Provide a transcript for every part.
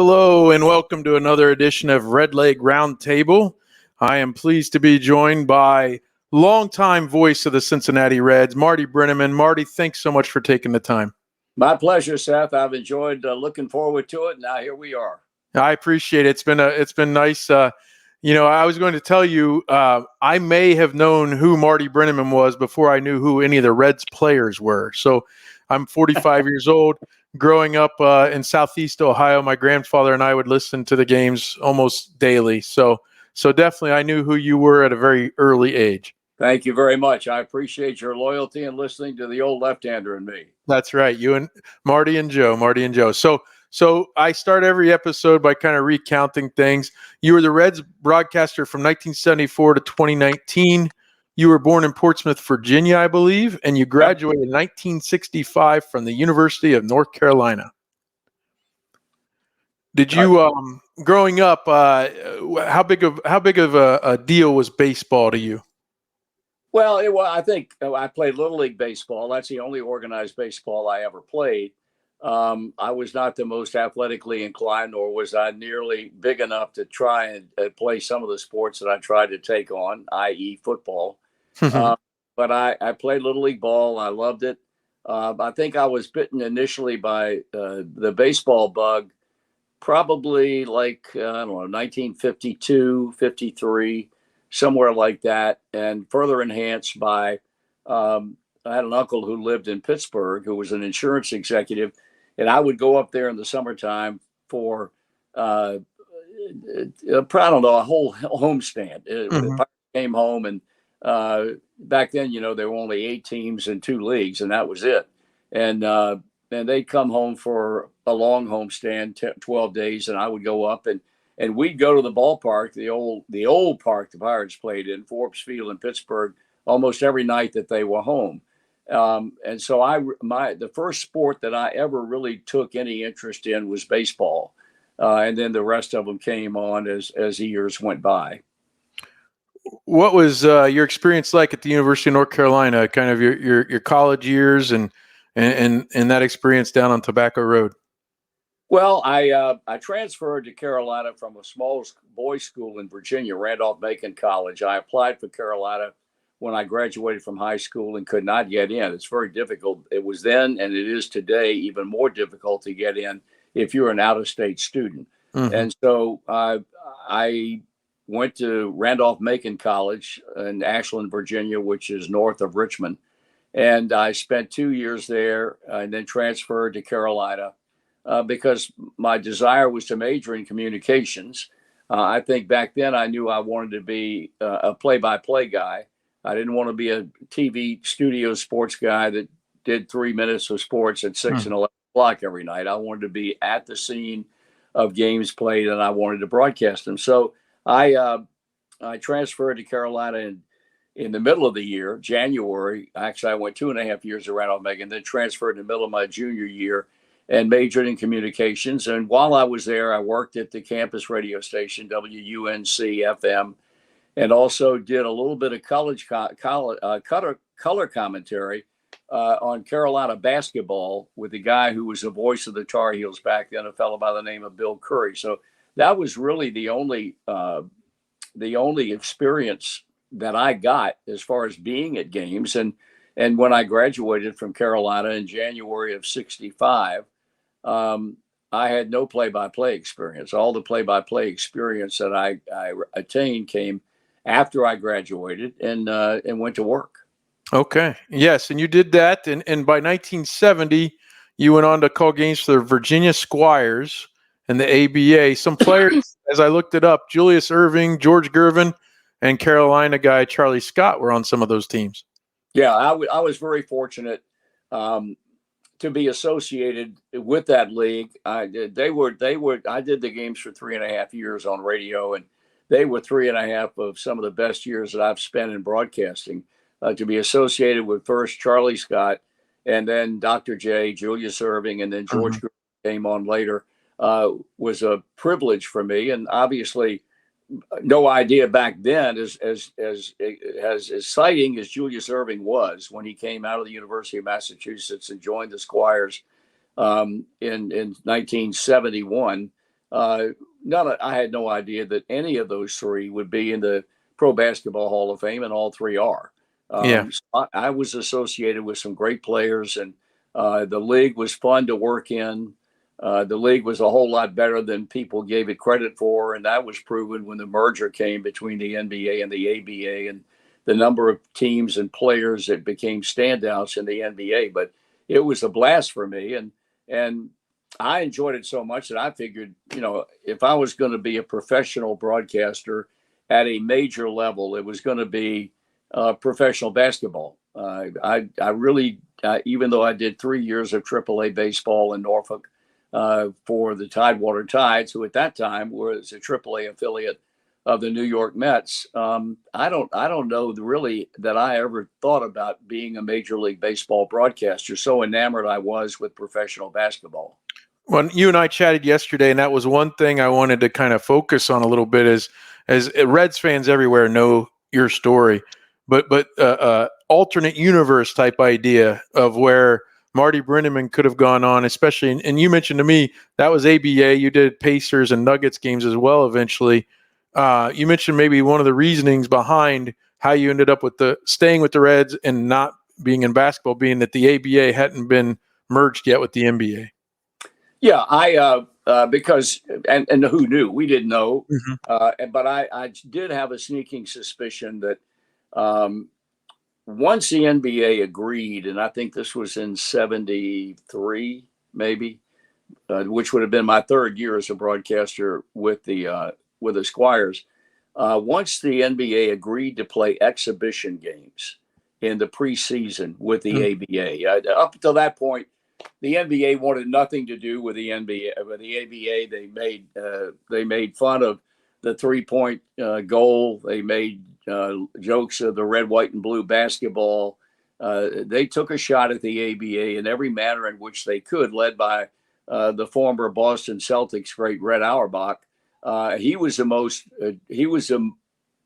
Hello and welcome to another edition of Redleg Roundtable. I am pleased to be joined by longtime voice of the Cincinnati Reds, Marty Brennaman. Marty, thanks so much for taking the time. My pleasure, Seth. I've enjoyed looking forward to it. Now here we are. I appreciate it. It's been nice. I was going to tell you I may have known who Marty Brennaman was before I knew who any of the Reds players were. So I'm 45 years old. Growing up in Southeast Ohio, my grandfather and I would listen to the games almost daily. So definitely I knew who you were at a very early age. Thank you very much. I appreciate your loyalty and listening to the old left-hander in me. That's right. You and Marty and Joe. So I start every episode by kind of recounting things. You were the Reds broadcaster from 1974 to 2019. You were born in Portsmouth, Virginia, I believe, and you graduated in 1965 from the University of North Carolina. Did you, growing up, how big of a deal was baseball to you? Well, I think I played Little League baseball. That's the only organized baseball I ever played. I was not the most athletically inclined, nor was I nearly big enough to try and play some of the sports that I tried to take on, i.e. football. But I played Little League ball. I loved it. I think I was bitten initially by the baseball bug, probably like, 1952, 53, somewhere like that. And further enhanced by, I had an uncle who lived in Pittsburgh, who was an insurance executive. And I would go up there in the summertime for, a whole homestand. If I came home and back then, there were only 8 teams and 2 leagues, and that was it. And they'd come home for a long homestand, 12 days, and I would go up and we'd go to the ballpark, the old park the Pirates played in, Forbes Field in Pittsburgh, almost every night that they were home. And so the first sport that I ever really took any interest in was baseball. And then the rest of them came on as years went by. What was your experience like at the University of North Carolina, kind of your college years and that experience down on Tobacco Road? Well, I transferred to Carolina from a small boys' school in Virginia, Randolph-Macon College. I applied for Carolina when I graduated from high school and could not get in. It's very difficult. It was then, and it is today, even more difficult to get in if you're an out-of-state student. And so I went to Randolph-Macon College in Ashland, Virginia, which is north of Richmond. And I spent 2 years there and then transferred to Carolina because my desire was to major in communications. I think back then I knew I wanted to be a play-by-play guy. I didn't want to be a TV studio sports guy that did 3 minutes of sports at 6 and 11 o'clock every night. I wanted to be at the scene of games played, and I wanted to broadcast them. So I transferred to Carolina in the middle of the year, January. Actually, I went 2.5 years around Randolph-Macon, then transferred in the middle of my junior year and majored in communications. And while I was there, I worked at the campus radio station, WUNC-FM, and also did a little bit of college color commentary on Carolina basketball with the guy who was the voice of the Tar Heels back then, a fellow by the name of Bill Curry. So that was really the only experience that I got as far as being at games. And when I graduated from Carolina in January of 65, I had no play-by-play experience. All the play-by-play experience that I attained came after I graduated and went to work. Okay. Yes. And you did that. And by 1970, you went on to call games for the Virginia Squires and the ABA. Some players, as I looked it up, Julius Erving, George Gervin, and Carolina guy Charlie Scott were on some of those teams. Yeah, I was very fortunate to be associated with that league. I did the games for 3.5 years on radio, and they were 3.5 of some of the best years that I've spent in broadcasting. To be associated with first Charlie Scott and then Dr. J, Julius Erving, and then George Gervin came on later was a privilege for me. And obviously, no idea back then as exciting as Julius Erving was when he came out of the University of Massachusetts and joined the Squires in 1971. I had no idea that any of those three would be in the Pro Basketball Hall of Fame, and all three are. Yeah. So I was associated with some great players, and the league was fun to work in. The league was a whole lot better than people gave it credit for, and that was proven when the merger came between the NBA and the ABA, and the number of teams and players that became standouts in the NBA. But it was a blast for me, and I enjoyed it so much that I figured, if I was going to be a professional broadcaster at a major level, it was going to be professional basketball. I really, even though I did 3 years of AAA baseball in Norfolk for the Tidewater Tides, who at that time was a AAA affiliate of the New York Mets, I don't know really that I ever thought about being a Major League Baseball broadcaster. So enamored I was with professional basketball. Well, you and I chatted yesterday, and that was one thing I wanted to kind of focus on a little bit. As Reds fans everywhere know your story, but alternate universe type idea of where Marty Brennaman could have gone on, especially, and you mentioned to me that was ABA. You did Pacers and Nuggets games as well. Eventually, you mentioned maybe one of the reasonings behind how you ended up with staying with the Reds and not being in basketball, being that the ABA hadn't been merged yet with the NBA. Yeah, because and who knew? We didn't know, but I did have a sneaking suspicion that once the NBA agreed, and I think this was in '73, maybe, which would have been my third year as a broadcaster with the Squires. Once the NBA agreed to play exhibition games in the preseason with the ABA, up until that point, the NBA wanted nothing to do with the NBA. With the ABA, they made fun of the 3-point goal. They made jokes of the red, white, and blue basketball. They took a shot at the ABA in every manner in which they could, led by the former Boston Celtics great Red Auerbach. He was the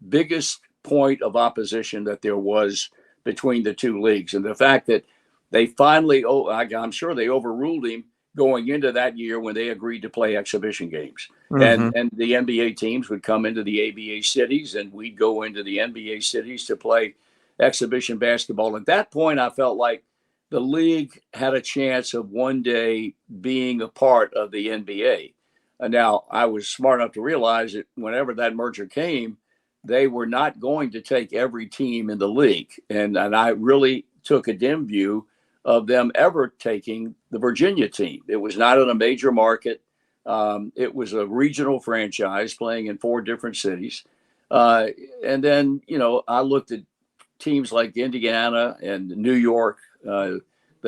biggest point of opposition that there was between the two leagues, and the fact that they finally, I'm sure they overruled him going into that year when they agreed to play exhibition games. And the NBA teams would come into the ABA cities, and we'd go into the NBA cities to play exhibition basketball. At that point, I felt like the league had a chance of one day being a part of the NBA. Now, I was smart enough to realize that whenever that merger came, they were not going to take every team in the league. And I really took a dim view of them ever taking the Virginia team. It was not in a major market. It was a regional franchise playing in 4 different cities. And then, I looked at teams like Indiana and New York, the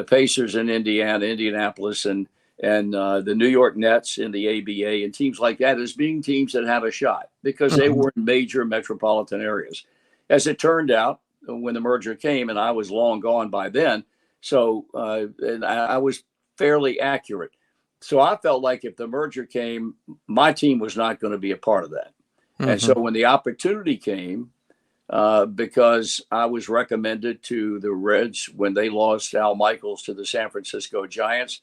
Pacers in Indianapolis, and the New York Nets in the ABA, and teams like that as being teams that had a shot because they were in major metropolitan areas. As it turned out, when the merger came, and I was long gone by then, so and I was fairly accurate. So I felt like if the merger came, my team was not going to be a part of that. And so when the opportunity came, because I was recommended to the Reds when they lost Al Michaels to the San Francisco Giants,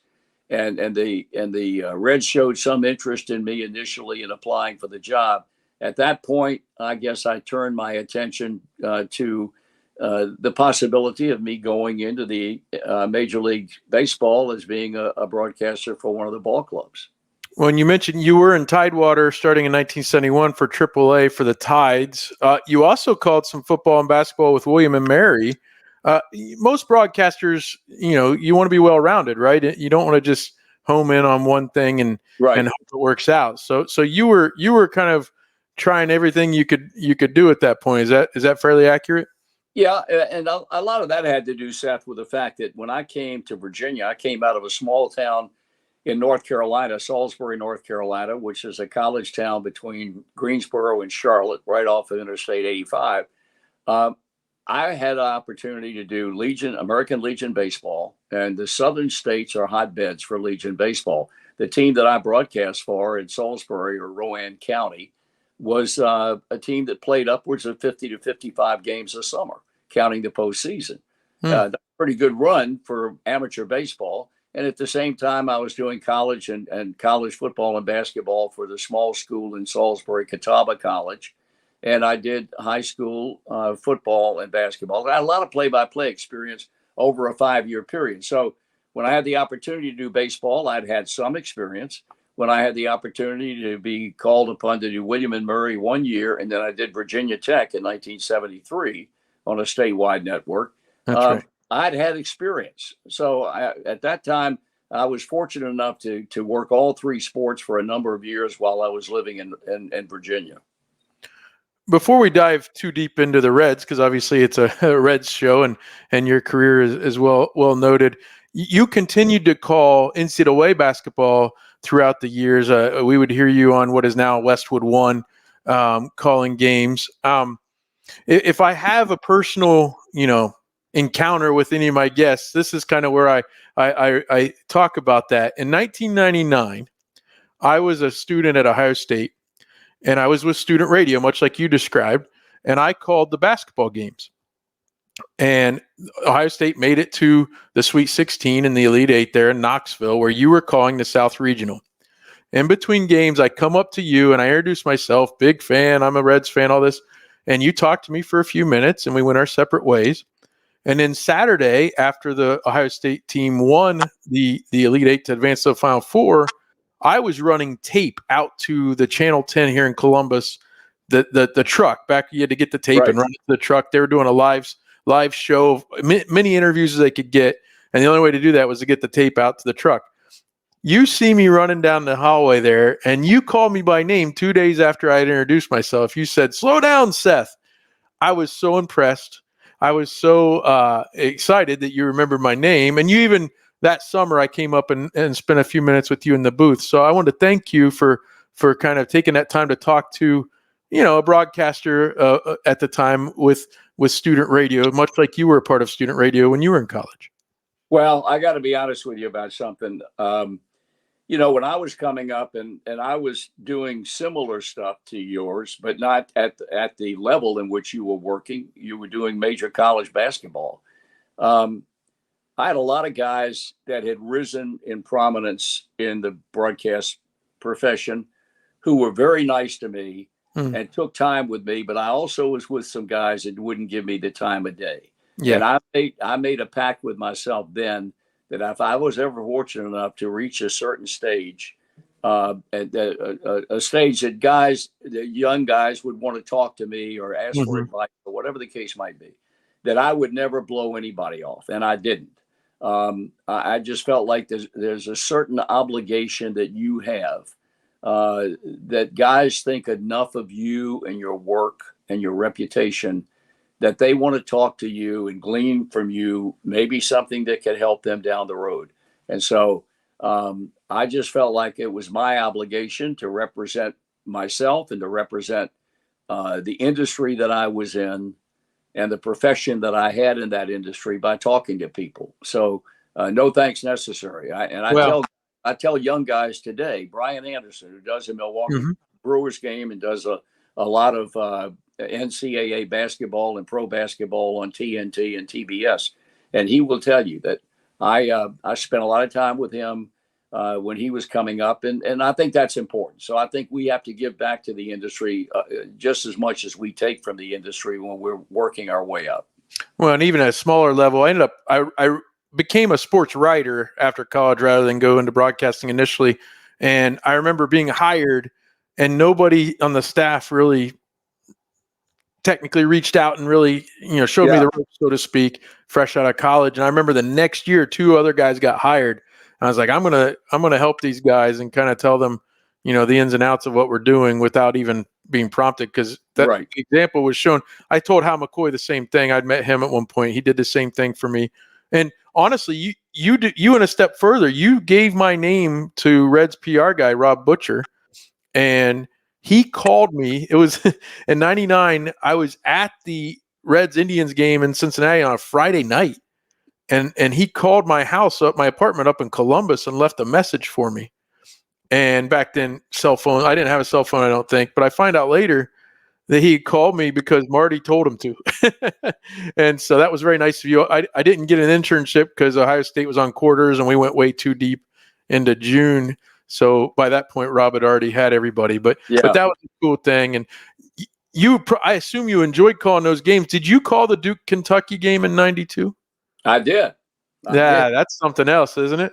and the Reds showed some interest in me initially in applying for the job. At that point, I guess I turned my attention to the possibility of me going into the Major League Baseball as being a broadcaster for one of the ball clubs. When you mentioned you were in Tidewater starting in 1971 for AAA for the Tides, you also called some football and basketball with William and Mary. Most broadcasters, you want to be well-rounded, right? You don't want to just home in on one thing and hope it works out. So you were kind of trying everything you could do at that point. Is that fairly accurate? Yeah, and a lot of that had to do, Seth, with the fact that when I came to Virginia, I came out of a small town in North Carolina, Salisbury, North Carolina, which is a college town between Greensboro and Charlotte, right off of Interstate 85. I had an opportunity to do American Legion baseball, and the southern states are hotbeds for Legion baseball. The team that I broadcast for in Salisbury or Rowan County was a team that played upwards of 50 to 55 games a summer, counting the postseason. That's a pretty good run for amateur baseball. And at the same time, I was doing college and college football and basketball for the small school in Salisbury, Catawba College. And I did high school football and basketball. I had a lot of play-by-play experience over a 5-year period. So when I had the opportunity to do baseball, I'd had some experience. When I had the opportunity to be called upon to do William and Murray 1 year, and then I did Virginia Tech in 1973 on a statewide network. That's right. I'd had experience. So at that time, I was fortunate enough to work all 3 sports for a number of years while I was living in Virginia. Before we dive too deep into the Reds, because obviously it's a Reds show and your career is well noted, you continued to call NCAA basketball throughout the years. We would hear you on what is now Westwood One, calling games. If I have a personal, encounter with any of my guests, this is kind of where I talk about that. In 1999, I was a student at Ohio State, and I was with student radio, much like you described, and I called the basketball games. And Ohio State made it to the Sweet 16 and the Elite Eight there in Knoxville, where you were calling the South Regional. In between games, I come up to you and I introduce myself, big fan, I'm a Reds fan, all this. And you talked to me for a few minutes and we went our separate ways. And then Saturday, after the Ohio State team won the Elite Eight to advance to the Final Four, I was running tape out to the Channel 10 here in Columbus, the truck. Back, you had to get the tape and run it to the truck. They were doing a live show of many interviews as they could get. And the only way to do that was to get the tape out to the truck. You see me running down the hallway there, and you called me by name 2 days after I had introduced myself. You said, "Slow down, Seth." I was so impressed. I was so excited that you remembered my name. And you even, that summer, I came up and spent a few minutes with you in the booth. So I want to thank you for kind of taking that time to talk to, a broadcaster at the time with student radio, much like you were a part of student radio when you were in college. Well, I got to be honest with you about something. When I was coming up and I was doing similar stuff to yours, but not at the level in which you were working, you were doing major college basketball. I had a lot of guys that had risen in prominence in the broadcast profession who were very nice to me and took time with me. But I also was with some guys that wouldn't give me the time of day. Yeah. And I made a pact with myself then that if I was ever fortunate enough to reach a certain stage, a stage that young guys would want to talk to me or ask for advice or whatever the case might be, that I would never blow anybody off. And I didn't. I just felt like there's a certain obligation that you have, that guys think enough of you and your work and your reputation that they want to talk to you and glean from you maybe something that could help them down the road. And so I just felt like it was my obligation to represent myself and to represent the industry that I was in and the profession that I had in that industry by talking to people. So no thanks necessary. I tell young guys today, Brian Anderson, who does a Milwaukee Brewers game and does a lot of NCAA basketball and pro basketball on TNT and TBS. And he will tell you that I spent a lot of time with him when he was coming up. And I think that's important. So I think we have to give back to the industry just as much as we take from the industry when we're working our way up. Well, and even at a smaller level, I became a sports writer after college rather than go into broadcasting initially. And I remember being hired and nobody on the staff really technically reached out and really, showed me the ropes, so to speak, fresh out of college. And I remember the next year, 2 other guys got hired. And I was like, I'm going to help these guys and kind of tell them, the ins and outs of what we're doing without even being prompted. Cause that example was shown. I told Hal McCoy the same thing. I'd met him at one point. He did the same thing for me. And honestly, you went a step further. You gave my name to Reds PR guy, Rob Butcher, and he called me. It was in 99. I was at the Reds Indians game in Cincinnati on a Friday night. And he called my apartment up in Columbus and left a message for me. And back then, cell phone, I didn't have a cell phone, I don't think, but I find out later that he called me because Marty told him to. And so that was very nice of you. I didn't get an internship because Ohio State was on quarters and we went way too deep into June. So by that point, Rob had already had everybody, but that was a cool thing. And I assume you enjoyed calling those games. Did you call the Duke Kentucky game in '92? I did. Yeah, that's something else, isn't it?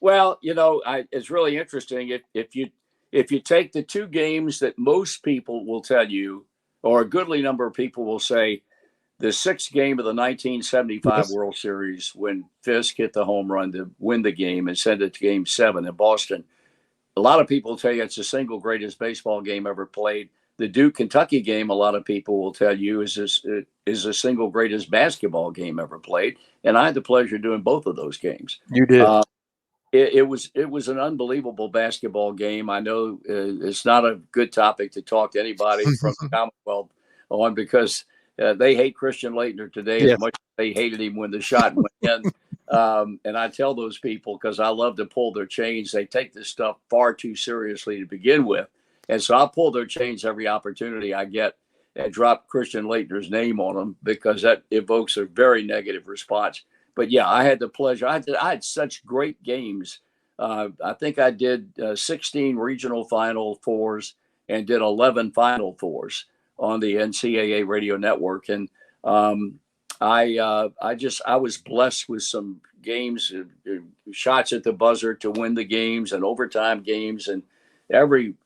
Well, it's really interesting. If you take the two games that most people will tell you, or a goodly number of people will say, the sixth game of the 1975 World Series when Fisk hit the home run to win the game and send it to Game 7 in Boston. A lot of people tell you it's the single greatest baseball game ever played. The Duke Kentucky game, a lot of people will tell you is the single greatest basketball game ever played. And I had the pleasure of doing both of those games. You did. It was an unbelievable basketball game. I know it's not a good topic to talk to anybody from the Commonwealth on because they hate Christian Laettner today as much as they hated him when the shot went in. And I tell those people, because I love to pull their chains, they take this stuff far too seriously to begin with. And so I pull their chains every opportunity I get and drop Christian Laettner's name on them because that evokes a very negative response. But yeah, I had the pleasure. I had such great games. I think I did 16 regional Final Fours and did 11 Final Fours on the NCAA radio network. And I was blessed with some games, shots at the buzzer to win the games and overtime games and every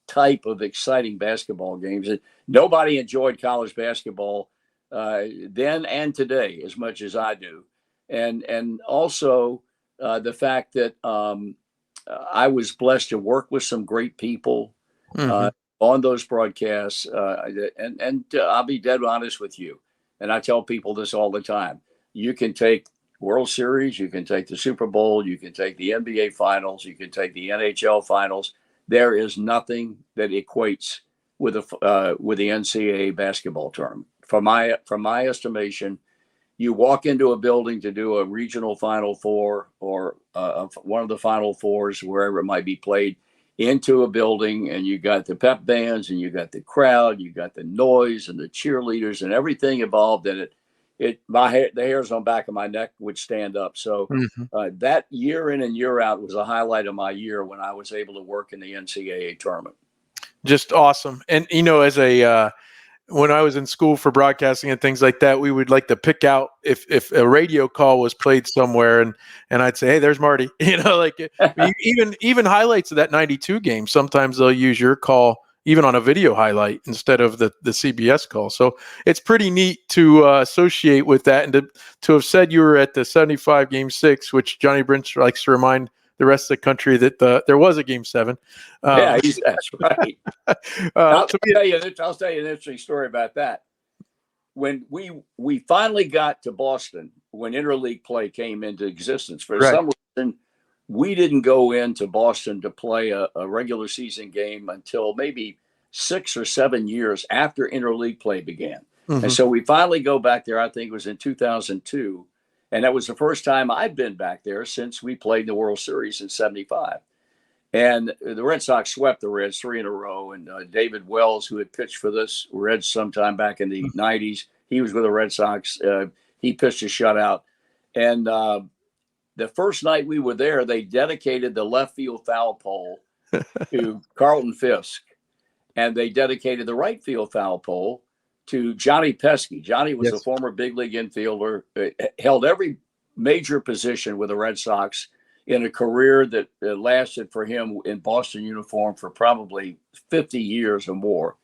type of exciting basketball games. And nobody enjoyed college basketball then and today as much as I do. And also the fact that I was blessed to work with some great people on those broadcasts. And I'll be dead honest with you. And I tell people this all the time. You can take World Series, you can take the Super Bowl, you can take the NBA Finals, you can take the NHL Finals. There is nothing that equates with the NCAA basketball tournament. From my estimation, you walk into a building to do a regional Final Four or one of the Final Fours, wherever it might be played, into a building, and you got the pep bands, and you got the crowd, you got the noise, and the cheerleaders, and everything involved in it. The hairs on the back of my neck would stand up. So that year in and year out was a highlight of my year when I was able to work in the NCAA tournament. Just awesome. And as when I was in school for broadcasting and things like that, we would like to pick out if a radio call was played somewhere, and I'd say, "Hey, there's Marty." Even highlights of that '92 game. Sometimes they'll use your call even on a video highlight instead of the CBS call. So it's pretty neat to associate with that, and to have said you were at the '75 Game 6, which Johnny Brinch likes to remind the rest of the country that there was a Game 7. That's right. I'll tell you an interesting story about that. When we finally got to Boston, when interleague play came into existence, for some reason, we didn't go into Boston to play a regular season game until maybe 6 or 7 years after interleague play began. And so we finally go back there, I think it was in 2002. And that was the first time I'd been back there since we played the World Series in '75. And the Red Sox swept the Reds 3 in a row. And David Wells, who had pitched for this Reds sometime back in the '90s, he was with the Red Sox. He pitched a shutout. And the first night we were there, they dedicated the left field foul pole to Carlton Fisk. And they dedicated the right field foul pole to Johnny Pesky. Johnny was a former big league infielder, held every major position with the Red Sox in a career that lasted for him in Boston uniform for probably 50 years or more.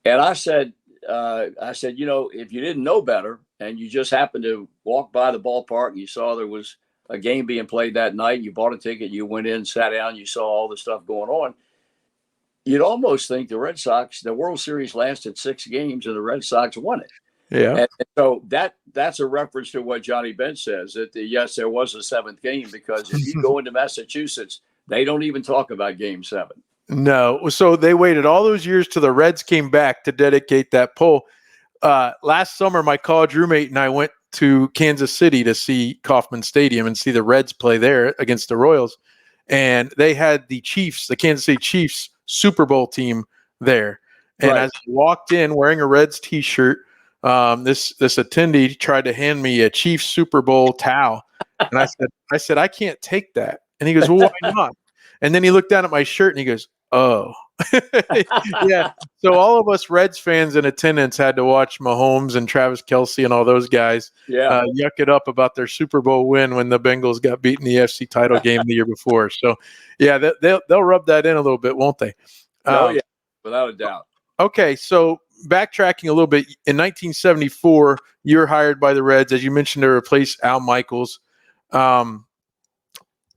And I said, if you didn't know better and you just happened to walk by the ballpark and you saw there was a game being played that night, you bought a ticket, you went in, sat down, you saw all the stuff going on, you'd almost think the Red Sox, the World Series lasted 6 games and the Red Sox won it. Yeah. And so that's a reference to what Johnny Bench says, that yes, there was a 7th game, because if you go into Massachusetts, they don't even talk about Game 7. No. So they waited all those years till the Reds came back to dedicate that pole. Last summer, my college roommate and I went to Kansas City to see Kauffman Stadium and see the Reds play there against the Royals. And they had the Kansas City Chiefs Super Bowl team there. And Right. as I walked in wearing a Reds T-shirt, this attendee tried to hand me a Chiefs Super Bowl towel, and I said I can't take that. And he goes, well, why not? And then he looked down at my shirt and he goes, oh, yeah. So all of us Reds fans in attendance had to watch Mahomes and Travis Kelce and all those guys yuck it up about their Super Bowl win when the Bengals got beat in the AFC title game the year before. So, yeah, they'll rub that in a little bit, won't they? Oh, yeah, without a doubt. Okay, so backtracking a little bit, in 1974, you were hired by the Reds, as you mentioned, to replace Al Michaels.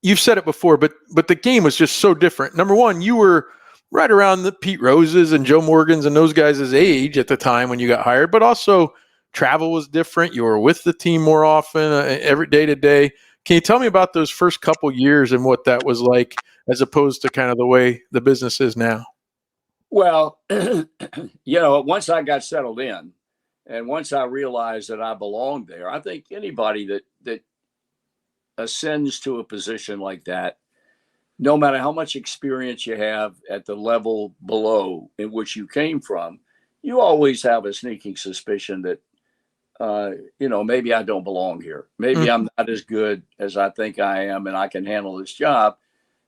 You've said it before, but the game was just so different. Number one, you were right around the Pete Roses and Joe Morgans and those guys' age at the time when you got hired, but also travel was different. You were with the team more often, every day to day. Can you tell me about those first couple years and what that was like, as opposed to kind of the way the business is now? Well, once I got settled in, and once I realized that I belonged there, I think anybody that ascends to a position like that, no matter how much experience you have at the level below in which you came from, you always have a sneaking suspicion that, maybe I don't belong here. Maybe I'm not as good as I think I am, and I can handle this job.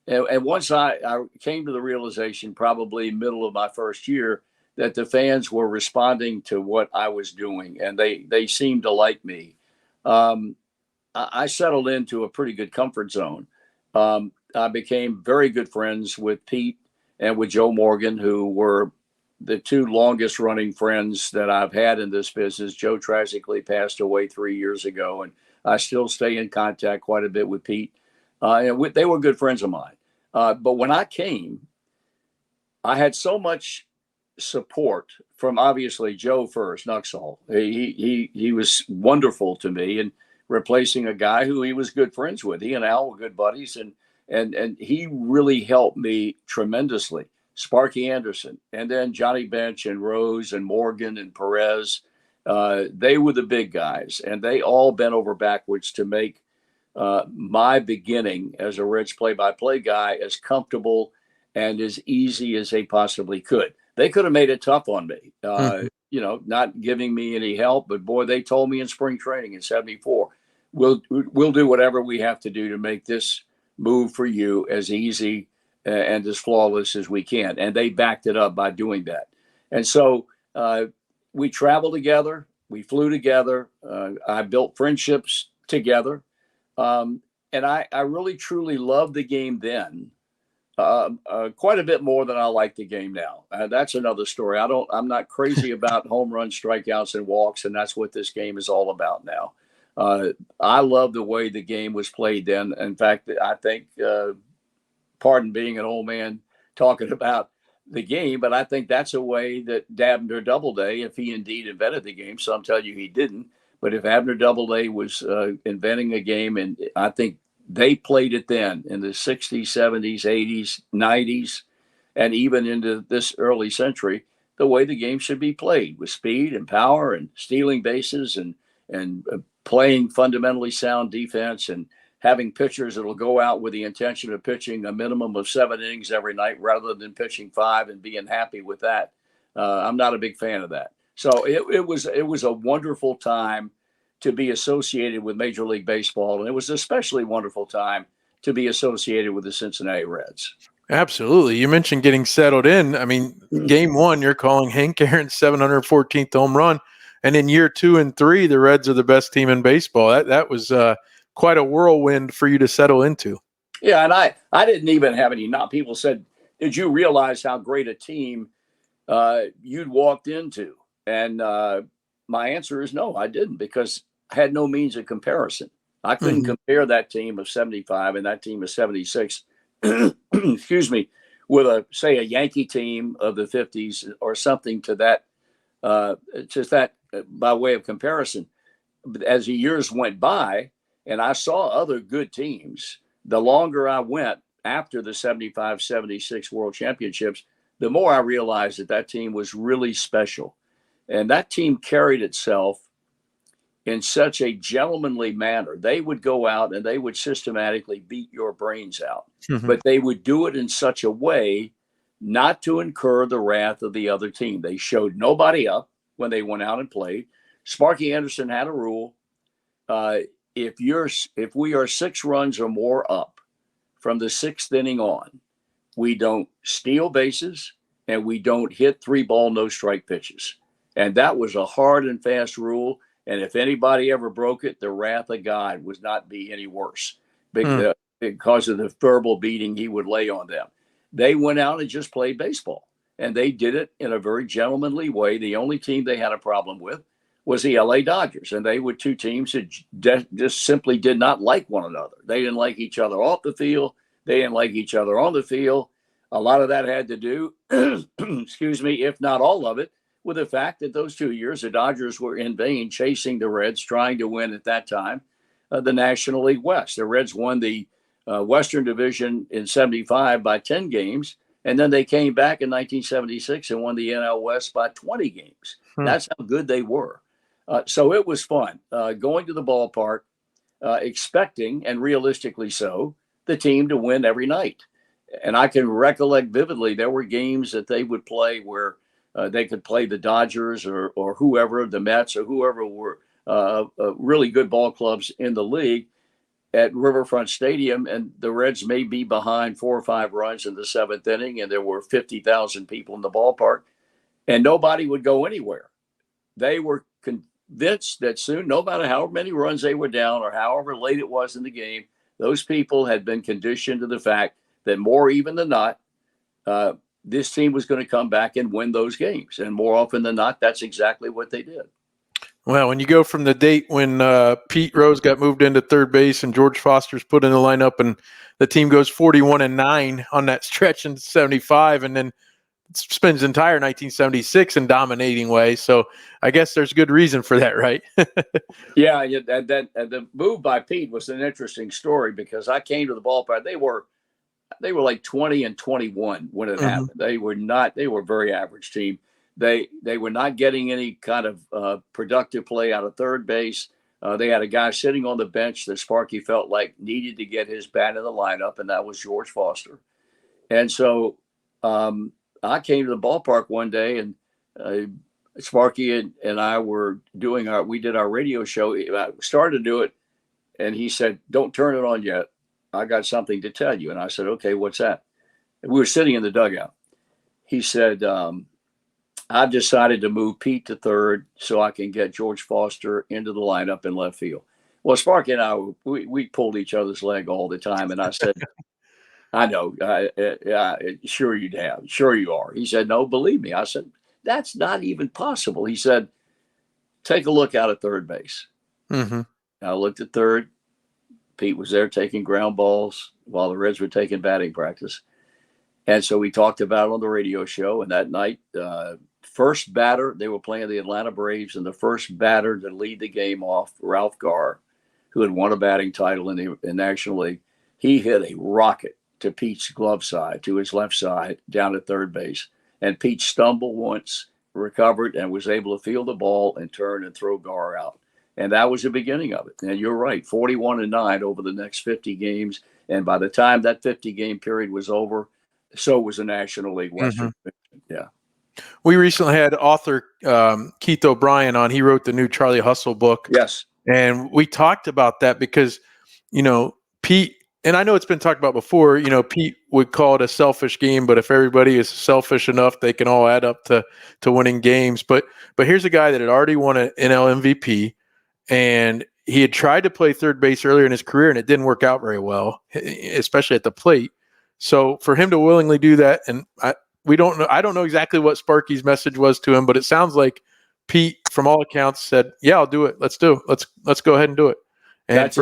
And once I came to the realization, probably middle of my first year, that the fans were responding to what I was doing, and they seemed to like me. I settled into a pretty good comfort zone. I became very good friends with Pete and with Joe Morgan, who were the two longest running friends that I've had in this business. Joe tragically passed away 3 years ago, and I still stay in contact quite a bit with Pete. They were good friends of mine. But when I came, I had so much support from obviously Joe first, Nuxall. He was wonderful to me, and replacing a guy who he was good friends with. He and Al were good buddies, and he really helped me tremendously. Sparky Anderson, and then Johnny Bench and Rose and Morgan and Perez. They were the big guys, and they all bent over backwards to make my beginning as a Reds play-by-play guy as comfortable and as easy as they possibly could. They could have made it tough on me, not giving me any help. But boy, they told me in spring training in '74, we'll do whatever we have to do to make this move for you as easy and as flawless as we can. And they backed it up by doing that. And so we traveled together. We flew together. I built friendships together. And I really, truly loved the game then. Quite a bit more than I like the game now. That's another story. I'm not crazy about home runs, strikeouts, and walks, and that's what this game is all about now. I love the way the game was played then. In fact, I think, pardon being an old man talking about the game, but I think that's a way that Abner Doubleday, if he indeed invented the game, some tell you he didn't, but if Abner Doubleday was inventing a game, and I think they played it then in the 60s, 70s, 80s, 90s, and even into this early century, the way the game should be played, with speed and power and stealing bases and playing fundamentally sound defense, and having pitchers that will go out with the intention of pitching a minimum of 7 innings every night rather than pitching 5 and being happy with that. I'm not a big fan of that. So it was a wonderful time to be associated with Major League Baseball. And it was especially wonderful time to be associated with the Cincinnati Reds. Absolutely. You mentioned getting settled in. I mean, game one, you're calling Hank Aaron's 714th home run. And in year 2 and 3, the Reds are the best team in baseball. That was quite a whirlwind for you to settle into. Yeah, and I didn't even have any. Not people said, "Did you realize how great a team you'd walked into?" And my answer is no, I didn't, because I had no means of comparison. I couldn't compare that team of '75 and that team of '76, excuse me, with a Yankee team of the '50s or something to that, just that by way of comparison. But as the years went by, and I saw other good teams, the longer I went after the '75, '76 World Championships, the more I realized that team was really special. And that team carried itself in such a gentlemanly manner. They would go out and they would systematically beat your brains out, but they would do it in such a way not to incur the wrath of the other team. They showed nobody up when they went out and played. Sparky Anderson had a rule. If we are 6 runs or more up from the 6th inning on, we don't steal bases and we don't hit 3-ball, no strike pitches. And that was a hard and fast rule. And if anybody ever broke it, the wrath of God would not be any worse because of the verbal beating he would lay on them. They went out and just played baseball, and they did it in a very gentlemanly way. The only team they had a problem with was the LA Dodgers, and they were 2 teams that just simply did not like one another. They didn't like each other off the field. They didn't like each other on the field. A lot of that had to do, excuse me, if not all of it, with the fact that those 2 years, the Dodgers were in vain chasing the Reds, trying to win at that time the National League West. The Reds won the Western Division in 75 by 10 games, and then they came back in 1976 and won the NL West by 20 games. That's how good they were. So it was fun going to the ballpark, expecting, and realistically so, the team to win every night. And I can recollect vividly, there were games that they would play where they could play the Dodgers or whoever, the Mets or whoever were really good ball clubs in the league at Riverfront Stadium, and the Reds may be behind 4 or 5 runs in the 7th inning, and there were 50,000 people in the ballpark, and nobody would go anywhere. They were convinced that soon, no matter how many runs they were down or however late it was in the game, those people had been conditioned to the fact that more even than not, this team was going to come back and win those games. And more often than not, that's exactly what they did. Well, when you go from the date when Pete Rose got moved into third base and George Foster's put in the lineup, and the team goes 41-9 on that stretch in 75, and then spends the entire 1976 in dominating way. So I guess there's good reason for that, right? Yeah, the move by Pete was an interesting story because I came to the ballpark. They were like 20-21 when it happened. They were a very average team. They were not getting any kind of productive play out of third base. They had a guy sitting on the bench that Sparky felt like needed to get his bat in the lineup, and that was George Foster. And so I came to the ballpark one day, and Sparky and I were we did our radio show. I started to do it, and he said, "Don't turn it on yet. I got something to tell you." And I said, "Okay, what's that?" And we were sitting in the dugout. He said, "I've decided to move Pete to third so I can get George Foster into the lineup in left field." Well, Sparky and I, we pulled each other's leg all the time. And I said, "I know, sure you'd have. Sure you are." He said, "No, believe me." I said, "That's not even possible." He said, "Take a look out at third base." I looked at third. Pete was there taking ground balls while the Reds were taking batting practice. And so we talked about it on the radio show. And that night, first batter, they were playing the Atlanta Braves, and the first batter to lead the game off, Ralph Garr, who had won a batting title in the National League, he hit a rocket to Pete's glove side, to his left side, down at third base. And Pete stumbled once, recovered, and was able to field the ball and turn and throw Garr out. And that was the beginning of it. And you're right, 41-9 over the next 50 games. And by the time that 50-game period was over, so was the National League Western. Yeah. We recently had author Keith O'Brien on. He wrote the new Charlie Hustle book. Yes. And we talked about that because, Pete, and I know it's been talked about before, Pete would call it a selfish game, but if everybody is selfish enough, they can all add up to winning games. But here's a guy that had already won an NL MVP, and he had tried to play third base earlier in his career, and it didn't work out very well, especially at the plate. So for him to willingly do that, and I don't know exactly what Sparky's message was to him, but it sounds like Pete, from all accounts, said, "Yeah, I'll do it. Let's do it. Let's go ahead and do it." And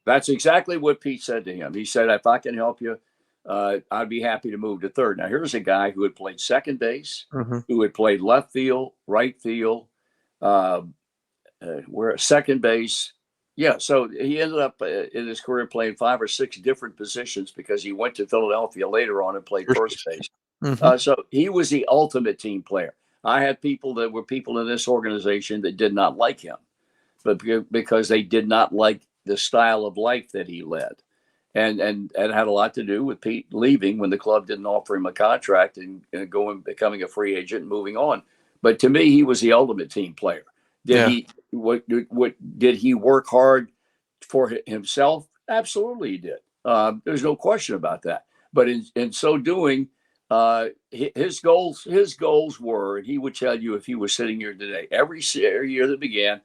that's exactly what Pete said to him. He said, "If I can help you, I'd be happy to move to third." Now, here's a guy who had played second base, who had played left field, right field, where second base. Yeah, so he ended up in his career playing 5 or 6 different positions because he went to Philadelphia later on and played first base. So he was the ultimate team player. I had people in this organization that did not like him, but because they did not like the style of life that he led. and it had a lot to do with Pete leaving when the club didn't offer him a contract and becoming a free agent and moving on. But to me, he was the ultimate team player. What did he work hard for himself? Absolutely, he did. There's no question about that. But in so doing, his goals were, and he would tell you if he was sitting here today, every year that began,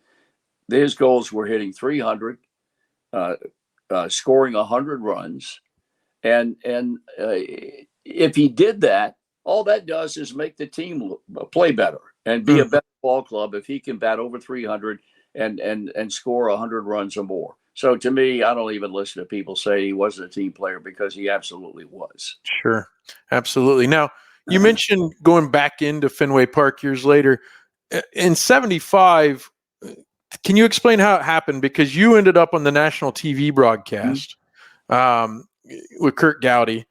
his goals were hitting 300, scoring 100 runs, and if he did that, all that does is make the team play better and be a better ball club if he can bat over 300 and score 100 runs or more. So to me, I don't even listen to people say he wasn't a team player, because he absolutely was. Sure, absolutely. Now, you mentioned going back into Fenway Park years later. In '75, can you explain how it happened? Because you ended up on the national TV broadcast with Kurt Gowdy.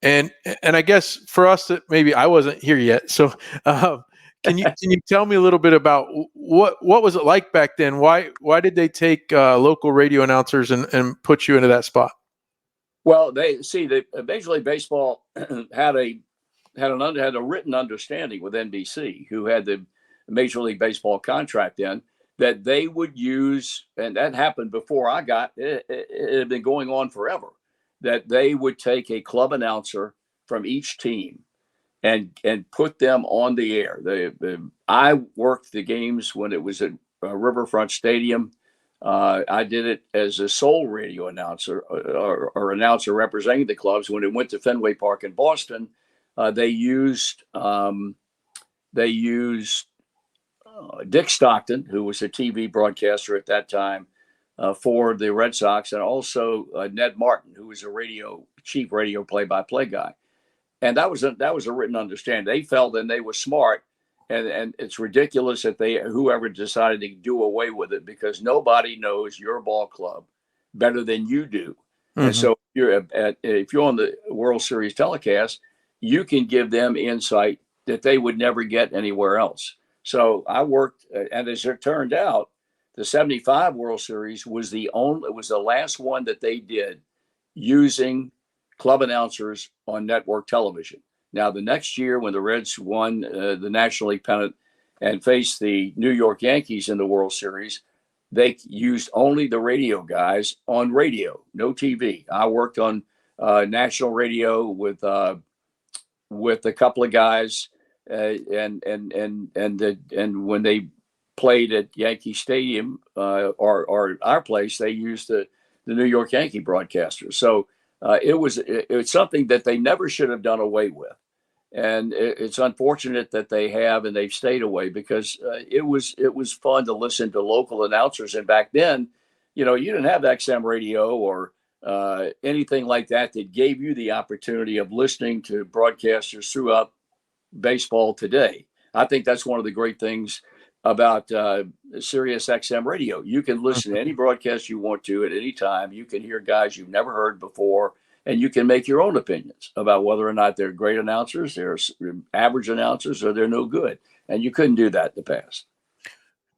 And I guess for us, that maybe I wasn't here yet. So can you tell me a little bit about what was it like back then? Why did they take local radio announcers and put you into that spot? Well, the Major League Baseball had a written understanding with NBC, who had the Major League Baseball contract in, that they would use, and that happened before I got it. It had been going on forever, that they would take a club announcer from each team and put them on the air. I worked the games when it was at Riverfront Stadium. I did it as a sole radio announcer or announcer representing the clubs. When it went to Fenway Park in Boston, they used Dick Stockton, who was a TV broadcaster at that time for the Red Sox, and also Ned Martin, who was a chief radio play-by-play guy. And that was a written understanding. They felt, and they were smart, and it's ridiculous that whoever decided to do away with it, because nobody knows your ball club better than you do. Mm-hmm. And so if you're on the World Series telecast, you can give them insight that they would never get anywhere else. So I worked, and as it turned out, the '75 World Series was the last one that they did using club announcers on network television. Now, the next year, when the Reds won the National League pennant and faced the New York Yankees in the World Series, they used only the radio guys on radio, no TV. I worked on national radio with a couple of guys, and when they played at Yankee Stadium or our place, they used the New York Yankee broadcasters. So it's something that they never should have done away with. And it's unfortunate that they have, and they've stayed away, because it was fun to listen to local announcers. And back then, you didn't have XM radio or anything like that gave you the opportunity of listening to broadcasters throughout baseball today. I think that's one of the great things about Sirius XM radio. You can listen to any broadcast you want to at any time. You can hear guys you've never heard before, and you can make your own opinions about whether or not they're great announcers, they're average announcers, or they're no good. And you couldn't do that in the past.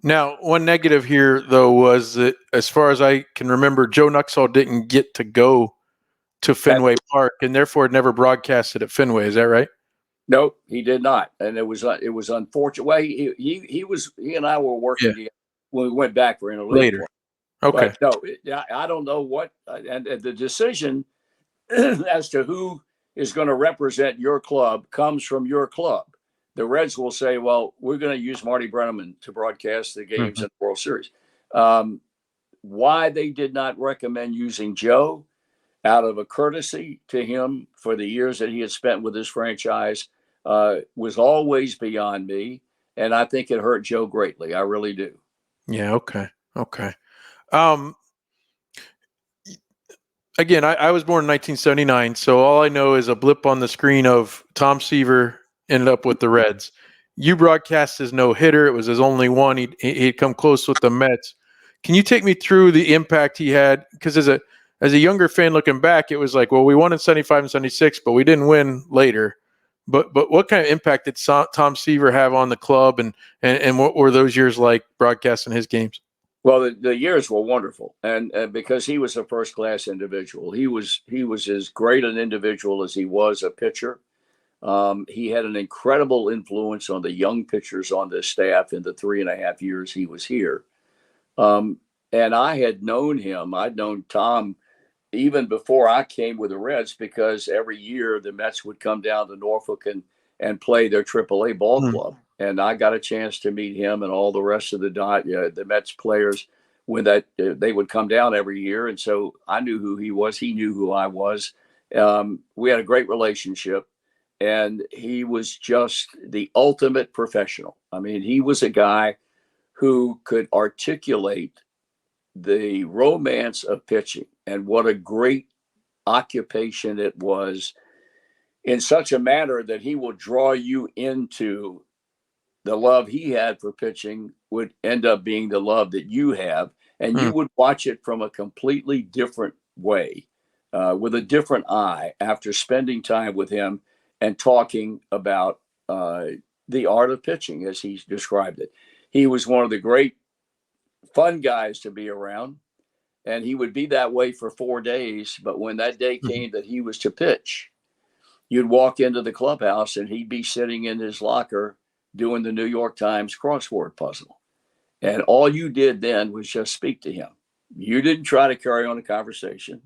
Now, one negative here, though, was that, as far as I can remember, Joe Nuxhall didn't get to go to Fenway Park, and therefore never broadcasted at Fenway. Is that right? No, he did not, and it was unfortunate. Well, he and I were working together when we went back for interleague later. Okay. But no, I don't know what, and the decision as to who is going to represent your club comes from your club. The Reds will say, well, we're going to use Marty Brennaman to broadcast the games in the World Series. Why they did not recommend using Joe, out of a courtesy to him for the years that he had spent with his franchise, was always beyond me. And I think it hurt Joe greatly. I really do. Yeah. Okay. Again, I was born in 1979, so all I know is a blip on the screen of Tom Seaver ended up with the Reds. You broadcast his no-hitter. It was his only one. He'd come close with the Mets. Can you take me through the impact he had? Because as a younger fan looking back, it was like, well, we won in '75 and '76, but we didn't win later. But what kind of impact did Tom Seaver have on the club, and what were those years like broadcasting his games? Well, the years were wonderful, and because he was a first class individual, he was as great an individual as he was a pitcher. He had an incredible influence on the young pitchers on the staff in the 3.5 years he was here. Um, and I had known him. I'd known Tom even before I came with the Reds, because every year the Mets would come down to Norfolk and play their AAA ball club. And I got a chance to meet him and all the rest of the Mets players when they would come down every year. And so I knew who he was. He knew who I was. We had a great relationship, and he was just the ultimate professional. I mean, he was a guy who could articulate the romance of pitching and what a great occupation it was, in such a manner that he will draw you into the love he had for pitching would end up being the love that you have. And you would watch it from a completely different way, with a different eye, after spending time with him and talking about the art of pitching, as he described it. He was one of the great fun guys to be around, and he would be that way for 4 days. But when that day came that he was to pitch, you'd walk into the clubhouse and he'd be sitting in his locker doing the New York Times crossword puzzle. And all you did then was just speak to him. You didn't try to carry on a conversation.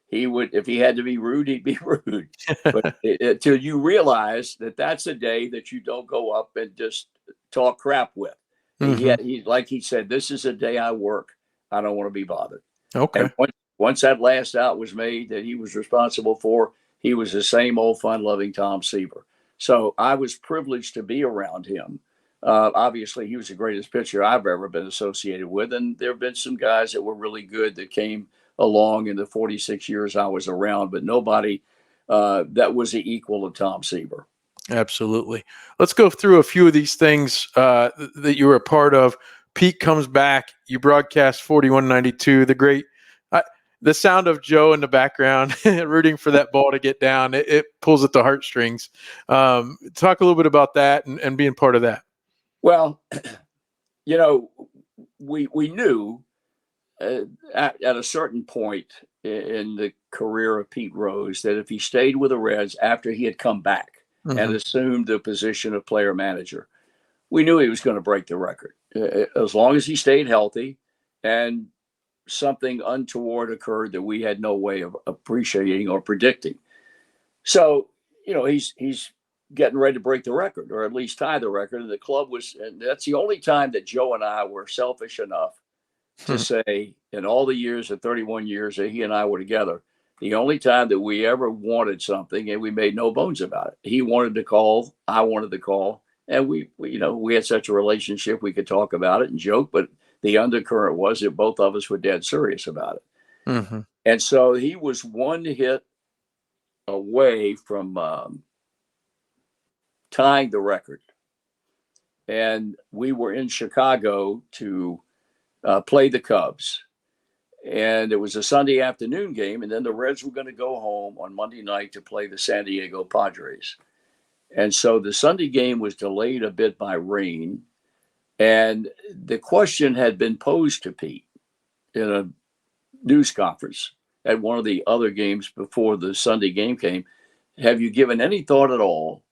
He would, if he had to be rude, he'd be rude. But until you realize that that's a day that you don't go up and just talk crap with. He like he said, this is a day I work. I don't want to be bothered. Okay. And once that last out was made that he was responsible for, he was the same old fun-loving Tom Seaver. So I was privileged to be around him. Obviously, he was the greatest pitcher I've ever been associated with. And there have been some guys that were really good that came along in the 46 years I was around, but nobody that was the equal of Tom Seaver. Absolutely. Let's go through a few of these things that you were a part of. Pete comes back. You broadcast 4192. The great, the sound of Joe in the background rooting for that ball to get down. It pulls at the heartstrings. Talk a little bit about that and being part of that. Well, you know, we knew at a certain point in the career of Pete Rose that if he stayed with the Reds after he had come back and assumed the position of player manager, we knew he was going to break the record as long as he stayed healthy and something untoward occurred that we had no way of appreciating or predicting. So, you know, he's getting ready to break the record, or at least tie the record. And the club was, and that's the only time that Joe and I were selfish enough to say, in all the years, the 31 years that he and I were together, the only time that we ever wanted something, and we made no bones about it. He wanted to call, I wanted to call, and we you know, we had such a relationship, we could talk about it and joke, but the undercurrent was that both of us were dead serious about it. And so he was one hit away from tying the record. And we were in Chicago to play the Cubs. And it was a Sunday afternoon game. And then the Reds were going to go home on Monday night to play the San Diego Padres. And so the Sunday game was delayed a bit by rain. And the question had been posed to Pete in a news conference at one of the other games before the Sunday game came. Have you given any thought at all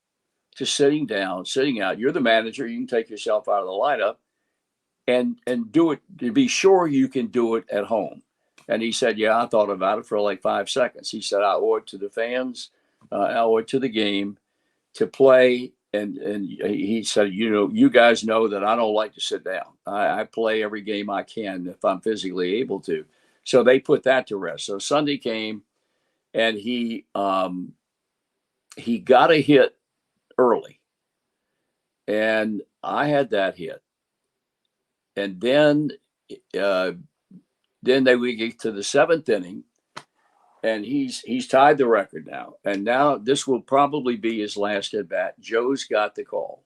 to sitting out? You're the manager. You can take yourself out of the lineup and do it to be sure you can do it at home. And he said, yeah, I thought about it for like 5 seconds. He said, I owe it to the fans. I owe it to the game to play. And he said, you know, you guys know that I don't like to sit down. I play every game I can if I'm physically able to. So they put that to rest. So Sunday came, and he got a hit early, and I had that hit. And then we get to the 7th inning, and he's tied the record now. And now this will probably be his last at bat. Joe's got the call,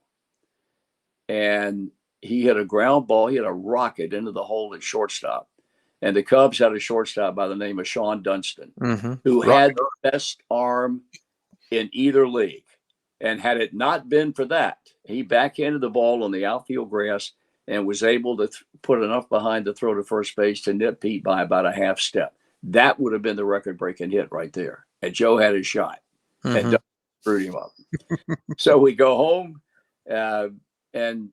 and he hit a ground ball. He hit a rocket into the hole at shortstop. And the Cubs had a shortstop by the name of Sean Dunston, who had the best arm in either league. And had it not been for that, he backhanded the ball on the outfield grass, and was able to put enough behind to throw to first base to nip Pete by about a half step. That would have been the record-breaking hit right there. And Joe had his shot, and Doug screwed him up. So we go home, and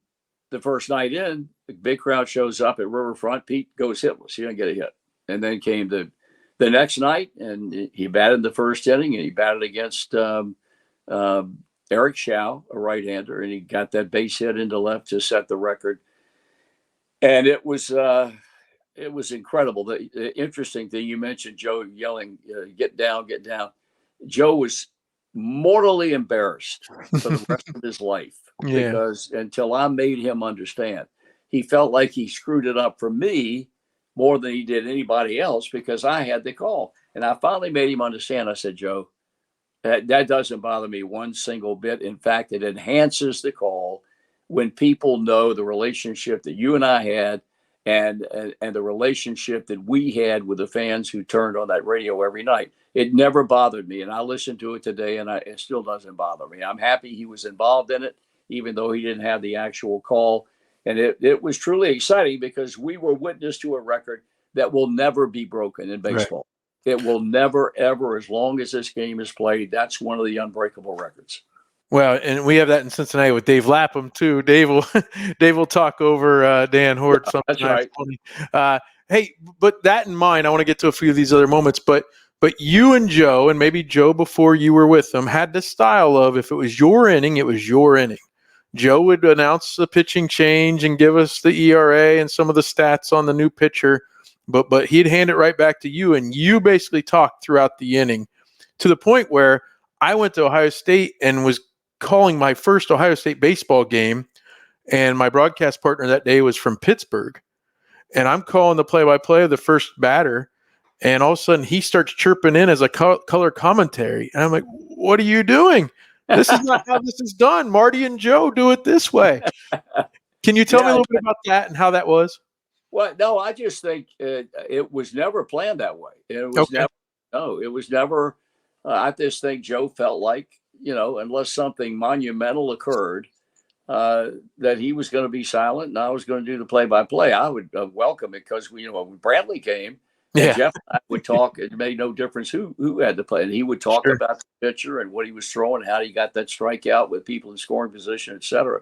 the first night in, the big crowd shows up at Riverfront. Pete goes hitless. He didn't get a hit. And then came the next night, and he batted the first inning, and he batted against Eric Shao, a right-hander, and he got that base hit into left to set the record. And it was incredible. The interesting thing, you mentioned Joe yelling, "Get down, get down." Joe was mortally embarrassed for the rest of his life because until I made him understand, he felt like he screwed it up for me more than he did anybody else because I had the call. And I finally made him understand. I said, Joe, that doesn't bother me one single bit. In fact, it enhances the call when people know the relationship that you and I had and the relationship that we had with the fans who turned on that radio every night. It never bothered me, and I listened to it today, and it still doesn't bother me. I'm happy he was involved in it, even though he didn't have the actual call. And it was truly exciting because we were witness to a record that will never be broken in baseball. Right. It will never, ever, as long as this game is played, that's one of the unbreakable records. Well, and we have that in Cincinnati with Dave Lapham too. Dave will talk over Dan Hort. Yeah, that's right. Hey, but that in mind, I want to get to a few of these other moments. But you and Joe, and maybe Joe before you were with them, had the style of if it was your inning, it was your inning. Joe would announce the pitching change and give us the ERA and some of the stats on the new pitcher, but he'd hand it right back to you, and you basically talked throughout the inning to the point where I went to Ohio State and was calling my first Ohio State baseball game, and my broadcast partner that day was from Pittsburgh, and I'm calling the play-by-play of the first batter, and all of a sudden he starts chirping in as a color commentary, and I'm like, what are you doing? This is not how this is done. Marty and Joe do it this way. Can you tell me a little bit about that and how that was? Well, no, I just think it was never planned that way. It was never. I just think Joe felt like, unless something monumental occurred, that he was going to be silent and I was going to do the play-by-play. I would welcome it because when Bradley came, and Jeff and I would talk. It made no difference who had to play. And he would talk about the pitcher and what he was throwing, how he got that strikeout with people in scoring position, et cetera.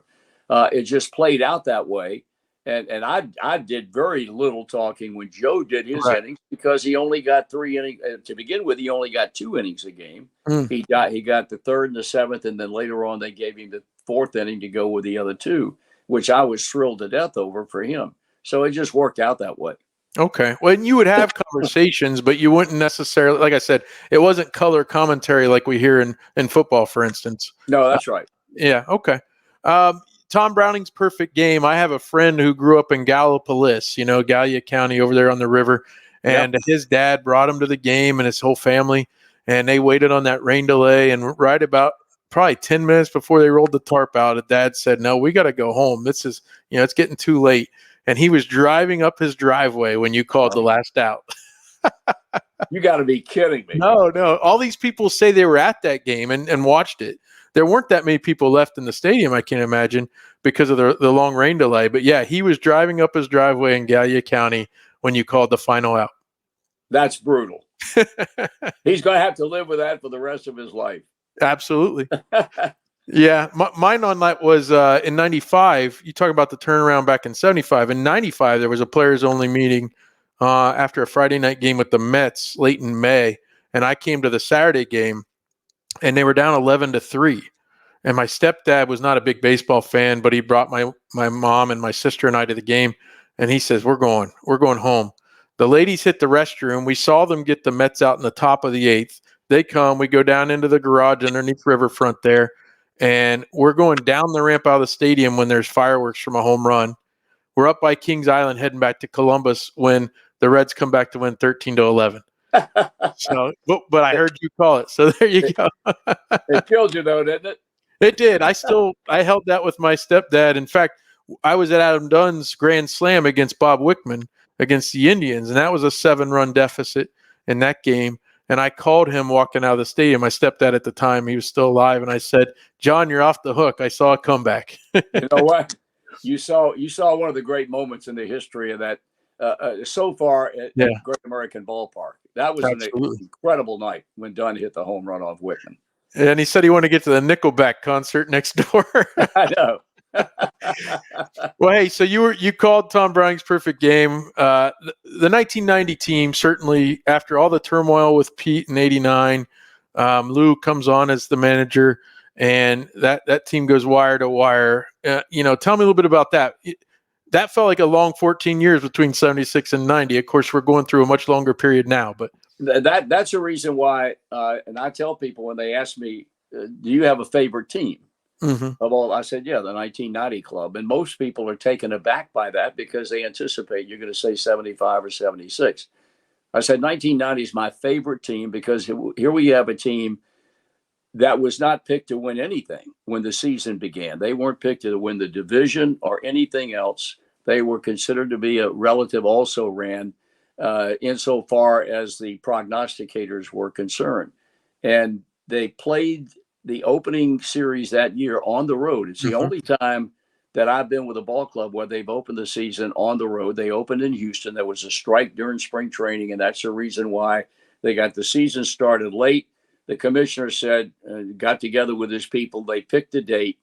It just played out that way. And I did very little talking when Joe did his innings because he only got 3 innings. To begin with, he only got 2 innings a game. He got the third and the seventh, and then later on they gave him the 4th inning to go with the other 2, which I was thrilled to death over for him. So it just worked out that way. Okay. Well, you would have conversations, but you wouldn't necessarily, like I said, it wasn't color commentary like we hear in football, for instance. No, that's right. Yeah. Okay. Tom Browning's perfect game. I have a friend who grew up in Gallipolis, Gallia County over there on the river, and his dad brought him to the game and his whole family, and they waited on that rain delay, and right about probably 10 minutes before they rolled the tarp out, his dad said, no, we got to go home. This is, it's getting too late. And he was driving up his driveway when you called the last out. You got to be kidding me. No. All these people say they were at that game and watched it. There weren't that many people left in the stadium, I can't imagine, because of the long rain delay. But, yeah, he was driving up his driveway in Gallia County when you called the final out. That's brutal. He's going to have to live with that for the rest of his life. Absolutely. Yeah, mine on that was in 95. You talk about the turnaround back in 75. In 95, there was a players-only meeting after a Friday night game with the Mets late in May, and I came to the Saturday game, and they were down 11-3. And my stepdad was not a big baseball fan, but he brought my mom and my sister and I to the game, and he says, we're going home. The ladies hit the restroom. We saw them get the Mets out in the top of the 8th. They come. We go down into the garage underneath Riverfront there. And we're going down the ramp out of the stadium when there's fireworks from a home run. We're up by Kings Island heading back to Columbus when the Reds come back to win 13-11. So, but I heard you call it. So there you go. It killed you though, didn't it? It did. I held that with my stepdad. In fact, I was at Adam Dunn's grand slam against Bob Wickman against the Indians, and that was a 7-run deficit in that game. And I called him walking out of the stadium. My stepdad at the time, he was still alive. And I said, John, you're off the hook. I saw a comeback. You know what? you saw one of the great moments in the history of that so far at Great American Ballpark. That was an incredible night when Dunn hit the home run off Wickman. And he said he wanted to get to the Nickelback concert next door. I know. Well, hey, so you called Tom Browning's perfect game. The 1990 team, certainly after all the turmoil with Pete in '89, Lou comes on as the manager, and that team goes wire to wire. Tell me a little bit about that. That felt like a long 14 years between 76 and 90. Of course, we're going through a much longer period now, but that's the reason why. And I tell people when they ask me, "Do you have a favorite team?" Of all, I said, "Yeah, the 1990 club." And most people are taken aback by that because they anticipate you're going to say 75 or 76. I said 1990 is my favorite team because here we have a team that was not picked to win anything when the season began. They weren't picked to win the division or anything else. They were considered to be a relative also ran insofar as the prognosticators were concerned. And they played the opening series that year on the road. It's the only time that I've been with a ball club where they've opened the season on the road. They opened in Houston. There was a strike during spring training, and that's the reason why they got the season started late. The commissioner said, got together with his people. They picked a date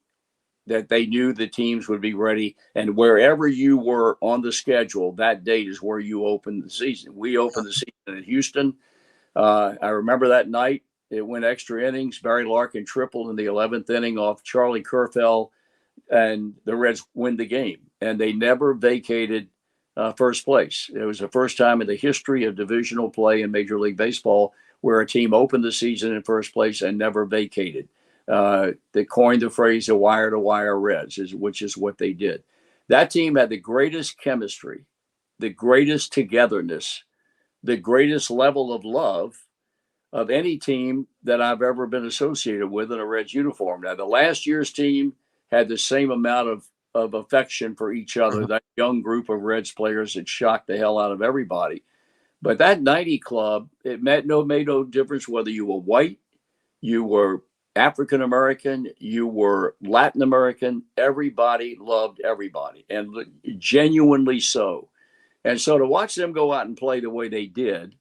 that they knew the teams would be ready. And wherever you were on the schedule, that date is where you opened the season. We opened the season in Houston. I remember that night. It went extra innings. Barry Larkin tripled in the 11th inning off Charlie Kerfell, and the Reds win the game. And they never vacated first place. It was the first time in the history of divisional play in Major League Baseball where a team opened the season in first place and never vacated. They coined the phrase "the wire-to-wire Reds," which is what they did. That team had the greatest chemistry, the greatest togetherness, the greatest level of love of any team that I've ever been associated with in a Reds uniform. Now, the last year's team had the same amount of affection for each other. That young group of Reds players that shocked the hell out of everybody. But that 90 club, it made no difference whether you were white, you were African American, you were Latin American. Everybody loved everybody, and genuinely so. And so to watch them go out and play the way they did,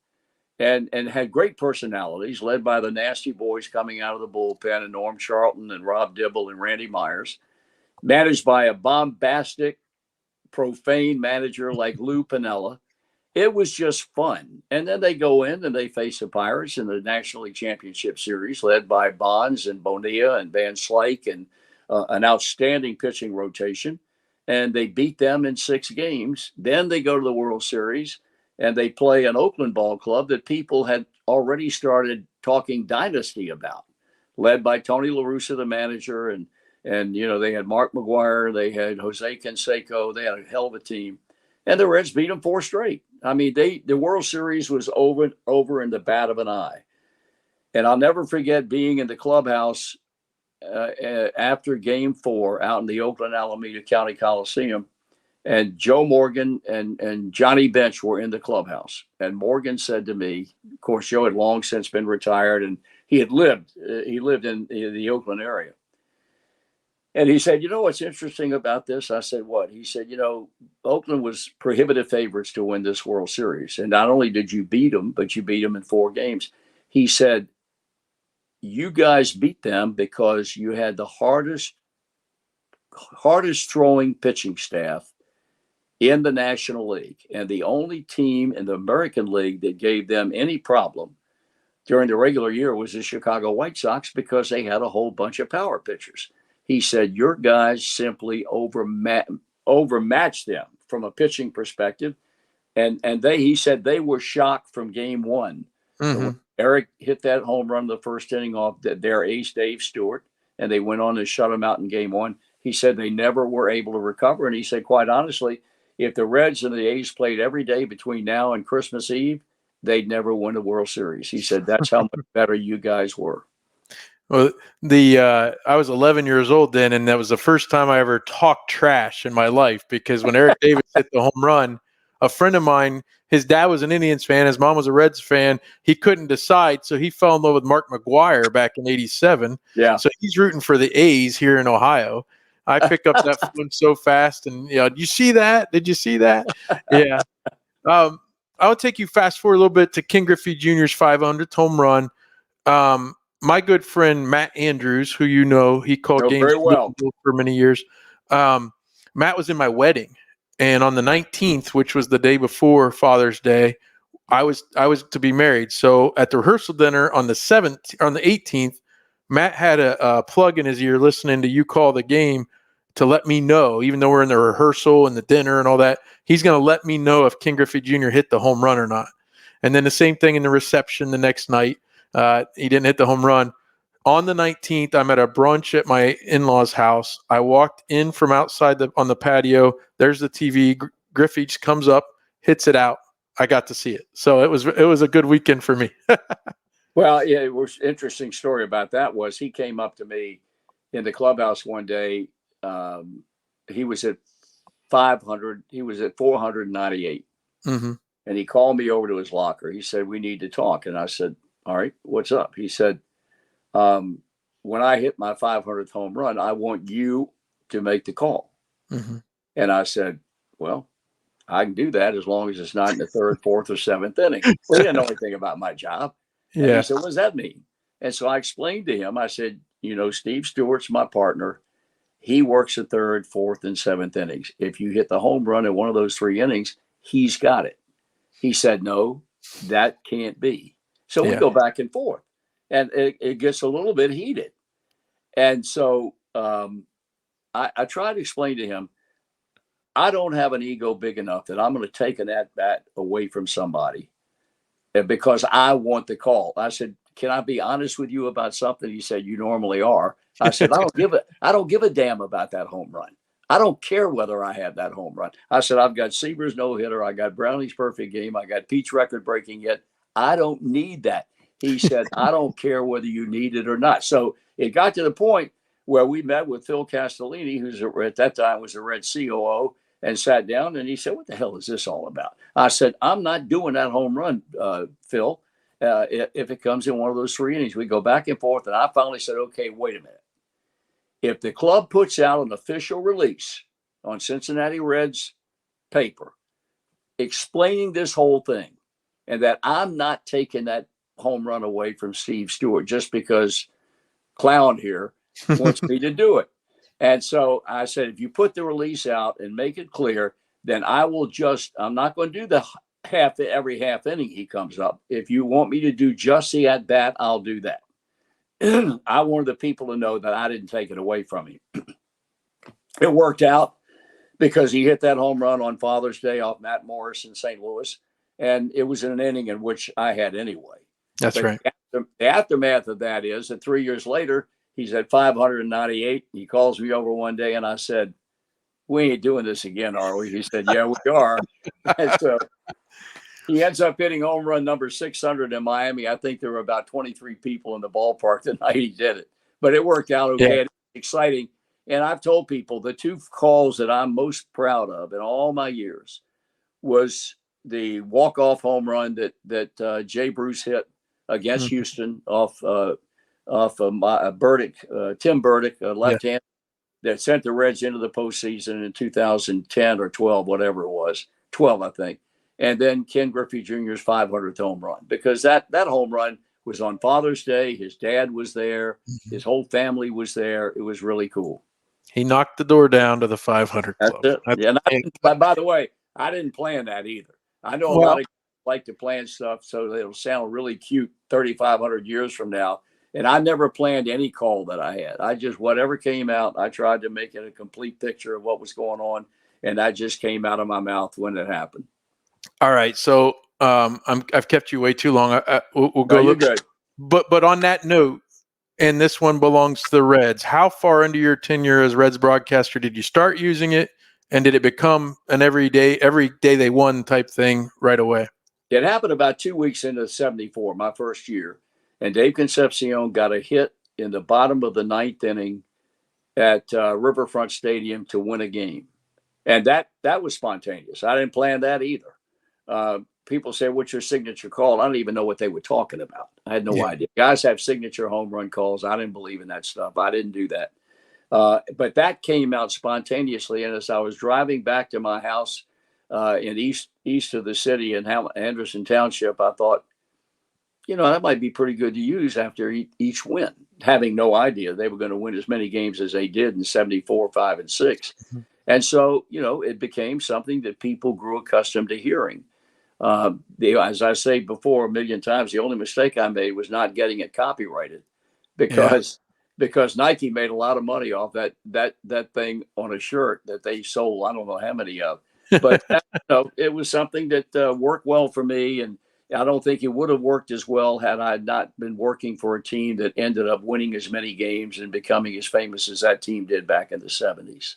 and had great personalities, led by the Nasty Boys coming out of the bullpen, and Norm Charlton and Rob Dibble and Randy Myers, managed by a bombastic, profane manager like Lou Piniella. It was just fun. And then they go in and they face the Pirates in the National League Championship Series, led by Bonds and Bonilla and Van Slyke, and an outstanding pitching rotation. And they beat them in 6 games. Then they go to the World Series, and they play an Oakland ball club that people had already started talking dynasty about, led by Tony La Russa, the manager. And they had Mark McGuire, they had Jose Canseco, they had a hell of a team. And the Reds beat them 4 straight. I mean, the World Series was over in the bat of an eye. And I'll never forget being in the clubhouse after Game 4 out in the Oakland Alameda County Coliseum. And Joe Morgan and Johnny Bench were in the clubhouse. And Morgan said to me, of course, Joe had long since been retired, and he lived in the Oakland area. And he said, what's interesting about this? I said, what? He said, Oakland was prohibitive favorites to win this World Series. And not only did you beat them, but you beat them in 4 games. He said, you guys beat them because you had the hardest throwing pitching staff in the National League. And the only team in the American League that gave them any problem during the regular year was the Chicago White Sox, because they had a whole bunch of power pitchers. He said, your guys simply overmatched them from a pitching perspective. And he said they were shocked from Game 1. When Eric hit that home run in the first inning off their ace, Dave Stewart, and they went on to shut him out in Game 1. He said they never were able to recover. And he said, quite honestly, if the Reds and the A's played every day between now and Christmas Eve, they'd never win a World Series. He said, that's how much better you guys were. Well, I was 11 years old then, and that was the first time I ever talked trash in my life, because when Eric Davis hit the home run, a friend of mine, his dad was an Indians fan, his mom was a Reds fan. He couldn't decide, so he fell in love with Mark McGuire back in '87. Yeah. So he's rooting for the A's here in Ohio. I pick up that phone so fast, and did you see that? Did you see that? Yeah. I'll take you fast forward a little bit to Ken Griffey Jr.'s 500th home run. My good friend Matt Andrews, who he called games very well for many years. Matt was in my wedding, and on the 19th, which was the day before Father's Day, I was to be married. So at the rehearsal dinner on the 18th, Matt had a plug in his ear listening to you call the game to let me know, even though we're in the rehearsal and the dinner and all that, he's going to let me know if Ken Griffey Jr. hit the home run or not. And then the same thing in the reception the next night. He didn't hit the home run. On the 19th, I'm at a brunch at my in-laws' house. I walked in from outside on the patio. There's the TV. Griffey just comes up, hits it out. I got to see it. So it was a good weekend for me. Well, yeah, it was interesting story about that was he came up to me in the clubhouse one day. He was at 500. He was at 498. Mm-hmm. And he called me over to his locker. He said, we need to talk. And I said, all right, what's up? He said, when I hit my 500th home run, I want you to make the call. Mm-hmm. And I said, well, I can do that as long as it's not in the third, fourth, or seventh inning. Well, he didn't know anything about my job. And Yeah. he said, what does that mean? And so I explained to him, I said, Steve Stewart's my partner. He works the third, fourth, and seventh innings. If you hit the home run in one of those 3 innings, he's got it. He said, no, that can't be. So we go back and forth, and it gets a little bit heated. And so I try to explain to him, I don't have an ego big enough that I'm going to take an at-bat away from somebody because I want the call. I said, can I be honest with you about something? He said, you normally are. I said, I don't give a damn about that home run. I don't care whether I have that home run. I said, I've got Seaver's no-hitter. I got Browning's perfect game. I got Pete's record-breaking hit. I don't need that. He said, I don't care whether you need it or not. So it got to the point where we met with Phil Castellini, who's at that time was the Reds COO, and sat down, and he said, what the hell is this all about? I said, I'm not doing that home run, Phil, if it comes in one of those 3 innings. We go back and forth, and I finally said, okay, wait a minute. If the club puts out an official release on Cincinnati Reds paper explaining this whole thing and that I'm not taking that home run away from Steve Stewart just because Clown here wants me to do it. And so I said, if you put the release out and make it clear, then I'm not going to do the every half inning he comes up. If you want me to do just the at bat, I'll do that. I wanted the people to know that I didn't take it away from him. It worked out because he hit that home run on Father's Day off Matt Morris in St. Louis. And it was in an inning in which I had anyway. That's right. The aftermath of that is that 3 years later, he's at 598. He calls me over one day and I said, we ain't doing this again, are we? He said, yeah, we are. And so he ends up hitting home run number 600 in Miami. I think there were about 23 people in the ballpark the night he did it. But it worked out okay. Yeah. It was exciting. And I've told people the 2 calls that I'm most proud of in all my years was the walk-off home run that Jay Bruce hit against Houston off Burdick, Tim Burdick, left-hand, that sent the Reds into the postseason in 2010 or 12, whatever it was, 12, I think. And then Ken Griffey Jr.'s 500th home run, because that home run was on Father's Day. His dad was there. His whole family was there. It was really cool. He knocked the door down to the 500 club. That's it. And by the way, I didn't plan that either. I know a lot of people like to plan stuff so it'll sound really cute 3,500 years from now. And I never planned any call that I had. I just, whatever came out, I tried to make it a complete picture of what was going on. And that just came out of my mouth when it happened. All right. So I've kept you way too long. We'll go look. Good. But on that note, and this one belongs to the Reds, how far into your tenure as Reds broadcaster did you start using it? And did it become an every day they won type thing right away? It happened about 2 weeks into 74, my first year. And Dave Concepcion got a hit in the bottom of the 9th inning at Riverfront Stadium to win a game. And that was spontaneous. I didn't plan that either. People say, what's your signature call? I don't even know what they were talking about. I had no idea. Guys have signature home run calls. I didn't believe in that stuff. I didn't do that. But that came out spontaneously. And as I was driving back to my house in east of the city in Anderson Township, I thought, that might be pretty good to use after each win, having no idea they were going to win as many games as they did in 74, 5, and 6. Mhm. And so, it became something that people grew accustomed to hearing. As I say before a million times, the only mistake I made was not getting it copyrighted because Nike made a lot of money off that thing on a shirt that they sold. I don't know how many of, but it was something that worked well for me, and I don't think it would have worked as well had I not been working for a team that ended up winning as many games and becoming as famous as that team did back in the 70s.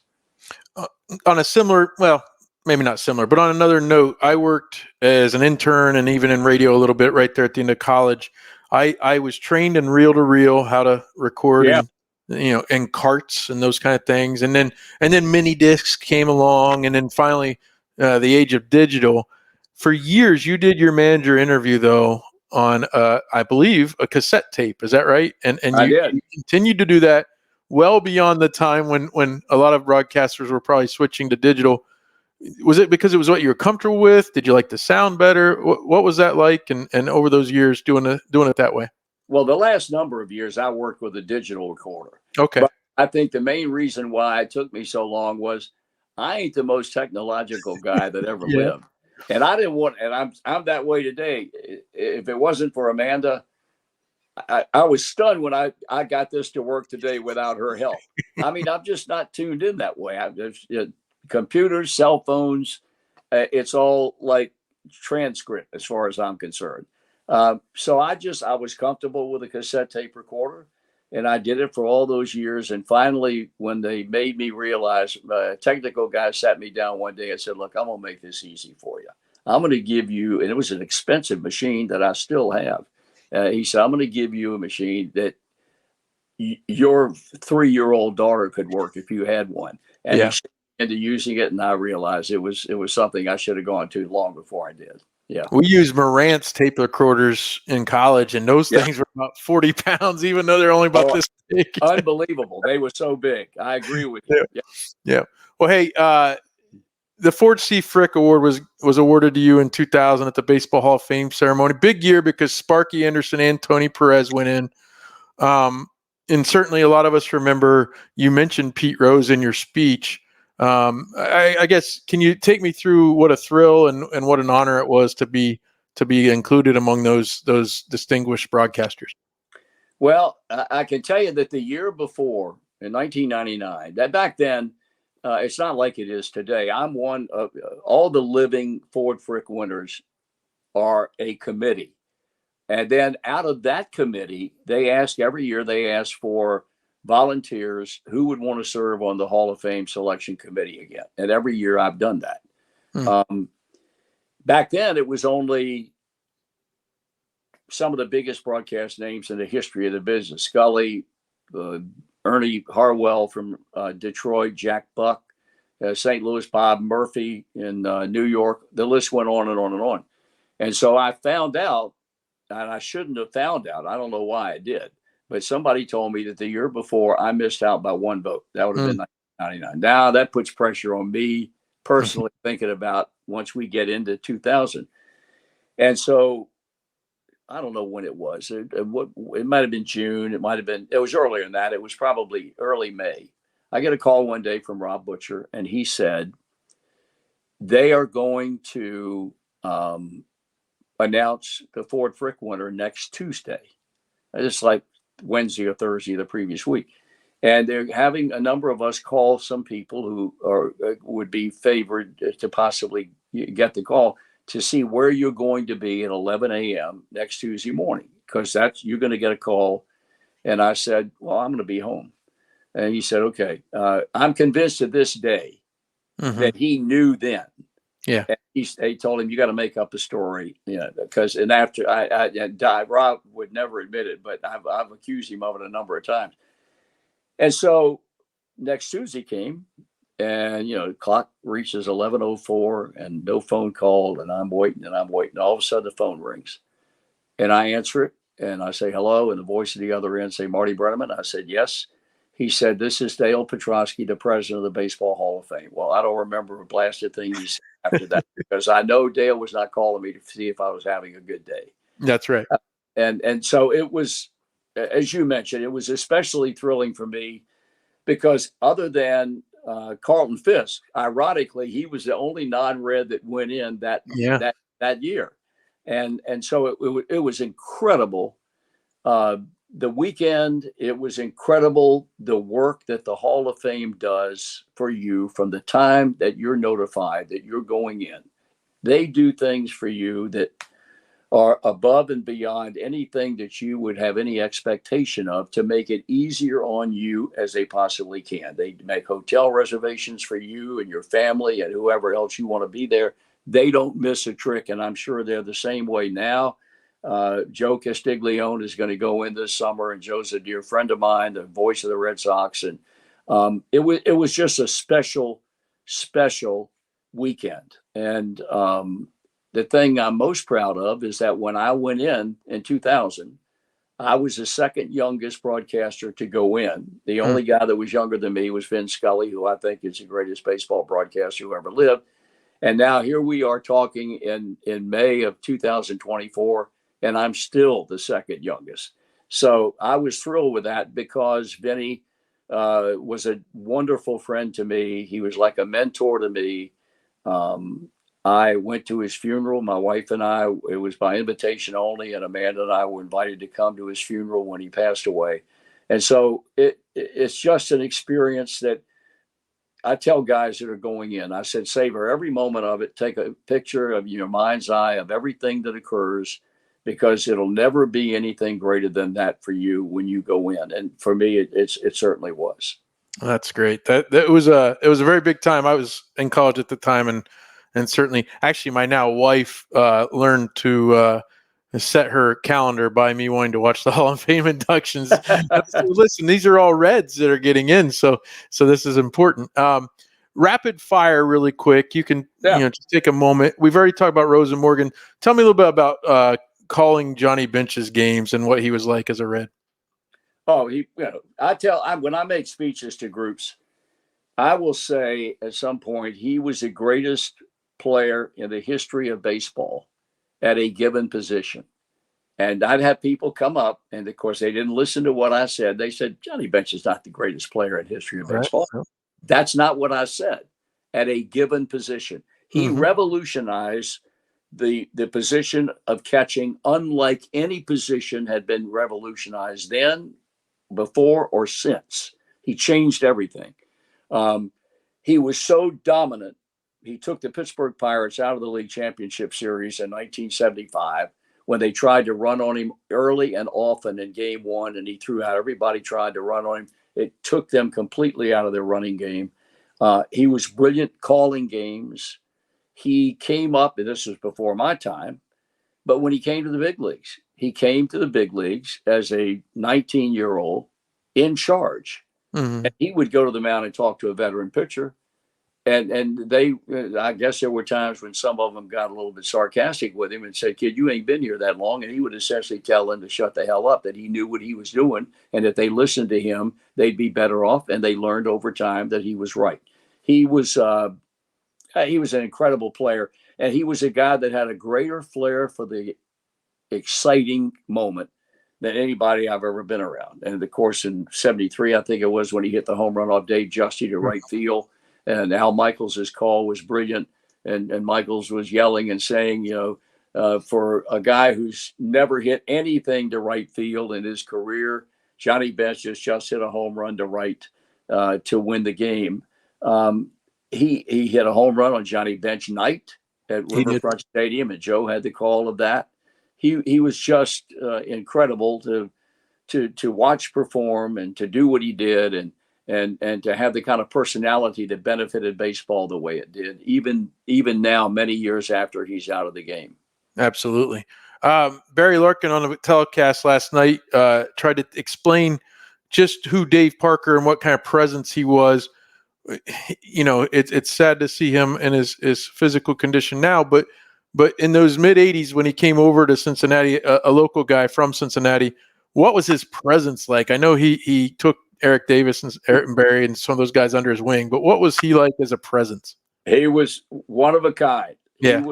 On a similar, well, maybe not similar, but on another note, I worked as an intern and even in radio a little bit right there at the end of college. I was trained in reel to reel, how to record and in carts and those kind of things. And then mini discs came along, and then finally the age of digital. For years, you did your manager interview though on I believe a cassette tape. Is that right? And you continued to do that well beyond the time when a lot of broadcasters were probably switching to digital. Was it because it was what you were comfortable with? Did you like the sound better? What was that like? And over those years doing it that way? Well, the last number of years I worked with a digital recorder. Okay. But I think the main reason why it took me so long was I ain't the most technological guy that ever lived. And I didn't want, and I'm that way today. If it wasn't for Amanda, I was stunned when I got this to work today without her help. I mean, I'm just not tuned in that way. Computers, cell phones, it's all like transcript as far as I'm concerned. So I was comfortable with a cassette tape recorder, and I did it for all those years. And finally, when they made me realize, a technical guy sat me down one day and said, "Look, I'm going to make this easy for you. I'm going to give you," and it was an expensive machine that I still have. He said, "I'm going to give you a machine that your 3-year-old daughter could work if you had one." And he showed me into using it, and I realized it was something I should have gone to long before I did. Yeah. We used Marantz tape recorders in college, and those things were about 40 pounds, even though they're only about this big. Unbelievable. They were so big. I agree with you. Yeah. Well, hey, the Ford C. Frick Award was awarded to you in 2000 at the Baseball Hall of Fame ceremony. Big year because Sparky Anderson and Tony Perez went in. And certainly a lot of us remember you mentioned Pete Rose in your speech. I guess, can you take me through what a thrill and what an honor it was to be included among those distinguished broadcasters? Well, I can tell you that the year before, in 1999, that back then, it's not like it is today. I'm one of all the living Ford Frick winners are a committee. And then out of that committee, every year they ask for volunteers who would want to serve on the Hall of Fame selection committee again. And every year I've done that. Back then, it was only some of the biggest broadcast names in the history of the business. Scully, Ernie Harwell from Detroit, Jack Buck, St. Louis, Bob Murphy in New York. The list went on and on and on. And so I found out, and I shouldn't have found out. I don't know why I did. But somebody told me that the year before I missed out by one vote. That would have been 1999. Now that puts pressure on me personally, thinking about once we get into 2000. And so I don't know when it was. It might have been June. It was earlier than that. It was probably early May. I get a call one day from Rob Butcher, and he said, they are going to announce the Ford Frick winner next Tuesday. It's like Wednesday or Thursday the previous week. And they're having a number of us call some people who would be favored to possibly get the call to see where you're going to be at 11 a.m. next Tuesday morning, because you're going to get a call. And I said, well, I'm going to be home. And he said, okay. I'm convinced to this day that he knew then. Yeah. And he told him, you got to make up a story, because, and after Rob would never admit it, but I've accused him of it a number of times. And so next Tuesday came, and, the clock reaches 11:04 and no phone call. And I'm waiting and I'm waiting. All of a sudden the phone rings, and I answer it, and I say, hello. And the voice of the other end say, Marty Brennaman. I said, yes. he said, "This is Dale Petrosky, the president of the Baseball Hall of Fame." Well, I don't remember a blasted thing he said after that because I know Dale was not calling me to see if I was having a good day. That's right. And so it was, as you mentioned, it was especially thrilling for me because other than Carlton Fisk, ironically, he was the only non-Red that went in that year, and so it was incredible. The weekend, it was incredible the work that the Hall of Fame does for you from the time that you're notified that you're going in. They do things for you that are above and beyond anything that you would have any expectation of to make it easier on you as they possibly can. They make hotel reservations for you and your family and whoever else you want to be there. They don't miss a trick, and I'm sure they're the same way now. Joe Castiglione is going to go in this summer, and Joe's a dear friend of mine, the voice of the Red Sox. And it was just a special weekend. And the thing I'm most proud of is that when I went in 2000, I was the second youngest broadcaster to go in. The only guy that was younger than me was Vin Scully, who I think is the greatest baseball broadcaster who ever lived. And now here we are talking in May of 2024, and I'm still the second youngest. So I was thrilled with that because Vinny was a wonderful friend to me. He was like a mentor to me. I went to his funeral. My wife and I, it was by invitation only, and Amanda and I were invited to come to his funeral when he passed away. And so it's just an experience that I tell guys that are going in, I said, savor every moment of it. Take a picture of your mind's eye of everything that occurs, because it'll never be anything greater than that for you when you go in. And for me, it certainly was. That's great. It was a very big time. I was in college at the time, and certainly, actually, my now wife learned to set her calendar by me wanting to watch the Hall of Fame inductions. Listen, these are all Reds that are getting in, so this is important. Rapid fire, really quick. You can just take a moment. We've already talked about Rose and Morgan. Tell me a little bit about calling Johnny Bench's games and what he was like as a Red. Oh, when I make speeches to groups, I will say at some point he was the greatest player in the history of baseball at a given position. And I'd have people come up, and of course they didn't listen to what I said. They said, Johnny Bench is not the greatest player in history of baseball. Right. That's not what I said. At a given position, he revolutionized the position of catching, unlike any position had been revolutionized then, before, or since. He changed everything. He was so dominant. He took the Pittsburgh Pirates out of the League Championship Series in 1975 when they tried to run on him early and often in game one, and he threw out. Everybody tried to run on him. It took them completely out of their running game. He was brilliant calling games. He came up, and this was before my time, but when he came to the big leagues, he came to the big leagues as a 19-year-old in charge. And he would go to the mound and talk to a veteran pitcher. And they, I guess there were times when some of them got a little bit sarcastic with him and said, kid, you ain't been here that long. And he would essentially tell them to shut the hell up, that he knew what he was doing. And if they listened to him, they'd be better off. And they learned over time that he was right. He was an incredible player. And he was a guy that had a greater flair for the exciting moment than anybody I've ever been around. And of course, in 73, I think it was, when he hit the home run off Dave Justy to right field. And Al Michaels' call was brilliant. And Michaels was yelling and saying, for a guy who's never hit anything to right field in his career, Johnny Bench just hit a home run to right to win the game. He hit a home run on Johnny Bench night at Riverfront Stadium, and Joe had the call of that. He was just incredible to watch perform and to do what he did, and to have the kind of personality that benefited baseball the way it did, even now, many years after he's out of the game. Absolutely. Barry Larkin on the telecast last night tried to explain just who Dave Parker and what kind of presence he was. It's sad to see him in his physical condition now, but in those mid 80s, when he came over to Cincinnati, a local guy from Cincinnati, what was his presence like? I know he took Eric Davis and Eric Berry and some of those guys under his wing, but what was he like as a presence? He was one of a kind. Yeah.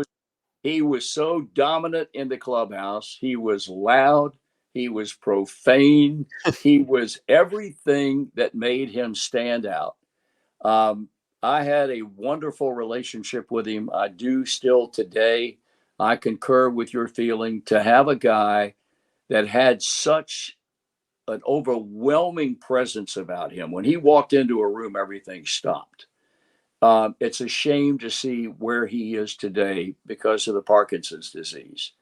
He was so dominant in the clubhouse. He was loud. He was profane. He was everything that made him stand out. I had a wonderful relationship with him. I do still today. I concur with your feeling to have a guy that had such an overwhelming presence about him. When he walked into a room, everything stopped. It's a shame to see where he is today because of the Parkinson's disease.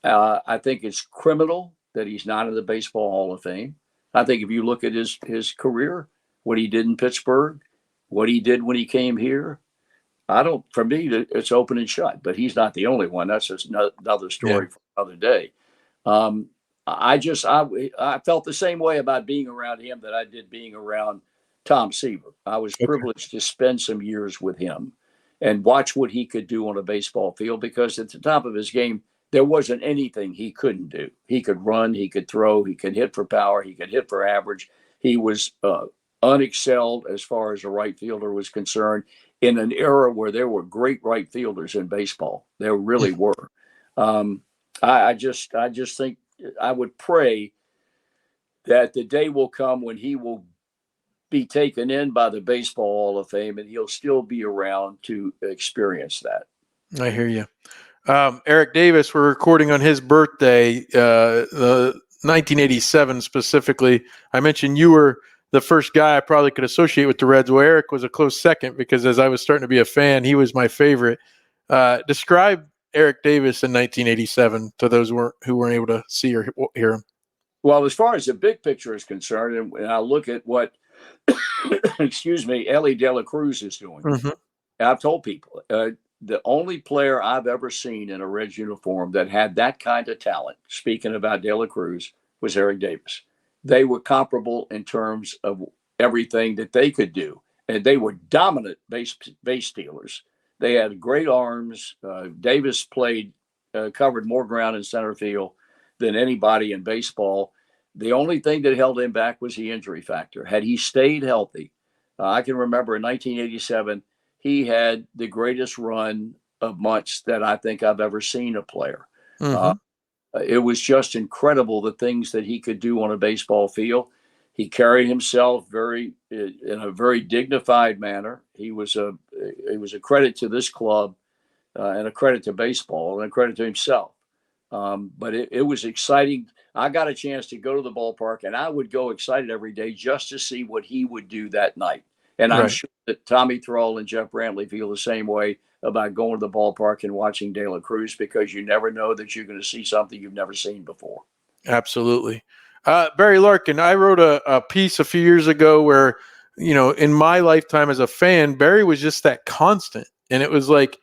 I think it's criminal that he's not in the Baseball Hall of Fame. I think if you look at his career, what he did in Pittsburgh, what he did when he came here, for me, it's open and shut. But he's not the only one. That's just another story for another day. I felt the same way about being around him that I did being around Tom Seaver. I was privileged to spend some years with him and watch what he could do on a baseball field, because at the top of his game, there wasn't anything he couldn't do. He could run, he could throw, he could hit for power, he could hit for average. He was unexcelled as far as a right fielder was concerned in an era where there were great right fielders in baseball. There really were. I just think I would pray that the day will come when he will be taken in by the Baseball Hall of Fame and he'll still be around to experience that. I hear you. Eric Davis, we're recording on his birthday, 1987 specifically. I mentioned you were the first guy I probably could associate with the Reds. Well, Eric was a close second because as I was starting to be a fan, he was my favorite. Describe Eric Davis in 1987 to those who weren't able to see or hear him. Well, as far as the big picture is concerned, and I look at what, excuse me, Ellie De La Cruz is doing. Mm-hmm. I've told people, the only player I've ever seen in a Reds uniform that had that kind of talent, speaking about De La Cruz, was Eric Davis. They were comparable in terms of everything that they could do. And they were dominant base stealers. They had great arms. Davis covered more ground in center field than anybody in baseball. The only thing that held him back was the injury factor. Had he stayed healthy, I can remember in 1987, he had the greatest run of months that I think I've ever seen a player. Mm-hmm. It was just incredible the things that he could do on a baseball field. He carried himself in a very dignified manner. He was a credit to this club and a credit to baseball and a credit to himself. But it was exciting. I got a chance to go to the ballpark, and I would go excited every day just to see what he would do that night. And I'm sure that Tommy Thrall and Jeff Brantley feel the same way about going to the ballpark and watching De La Cruz, because you never know that you're going to see something you've never seen before. Absolutely. Barry Larkin, I wrote a piece a few years ago where, in my lifetime as a fan, Barry was just that constant. And it was like,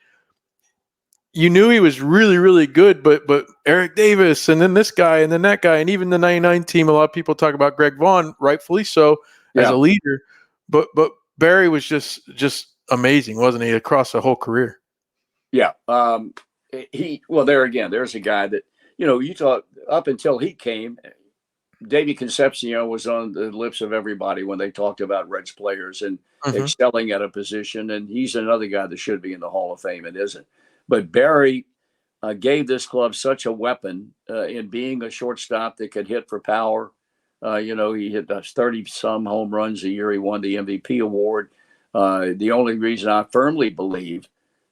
you knew he was really, really good, but Eric Davis and then this guy and then that guy, and even the 99 team, a lot of people talk about Greg Vaughn, rightfully so, as a leader. But Barry was just amazing, wasn't he, across the whole career? Yeah. There's a guy that, you thought up until he came, Davey Concepcion was on the lips of everybody when they talked about Reds players and excelling at a position. And he's another guy that should be in the Hall of Fame and isn't. But Barry gave this club such a weapon in being a shortstop that could hit for power. He hit 30-some home runs a year. He won the MVP award. The only reason I firmly believe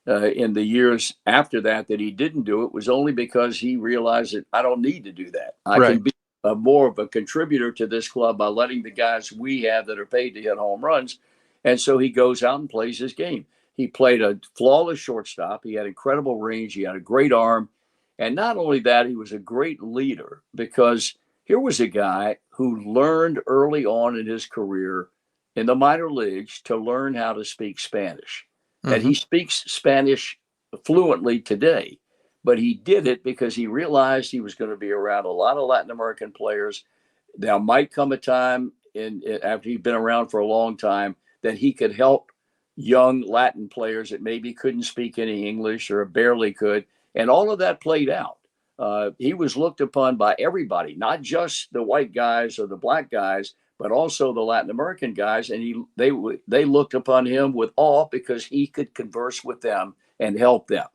in the years after that he didn't do it was only because he realized that I don't need to do that. I can be more of a contributor to this club by letting the guys we have that are paid to hit home runs. And so he goes out and plays his game. He played a flawless shortstop. He had incredible range. He had a great arm. And not only that, he was a great leader, because here was a guy who learned early on in his career in the minor leagues to learn how to speak Spanish. And he speaks Spanish fluently today, but he did it because he realized he was going to be around a lot of Latin American players. There might come a time after he'd been around for a long time that he could help young Latin players that maybe couldn't speak any English or barely could. And all of that played out. He was looked upon by everybody, not just the white guys or the black guys, but also the Latin American guys, and they looked upon him with awe because he could converse with them and help them.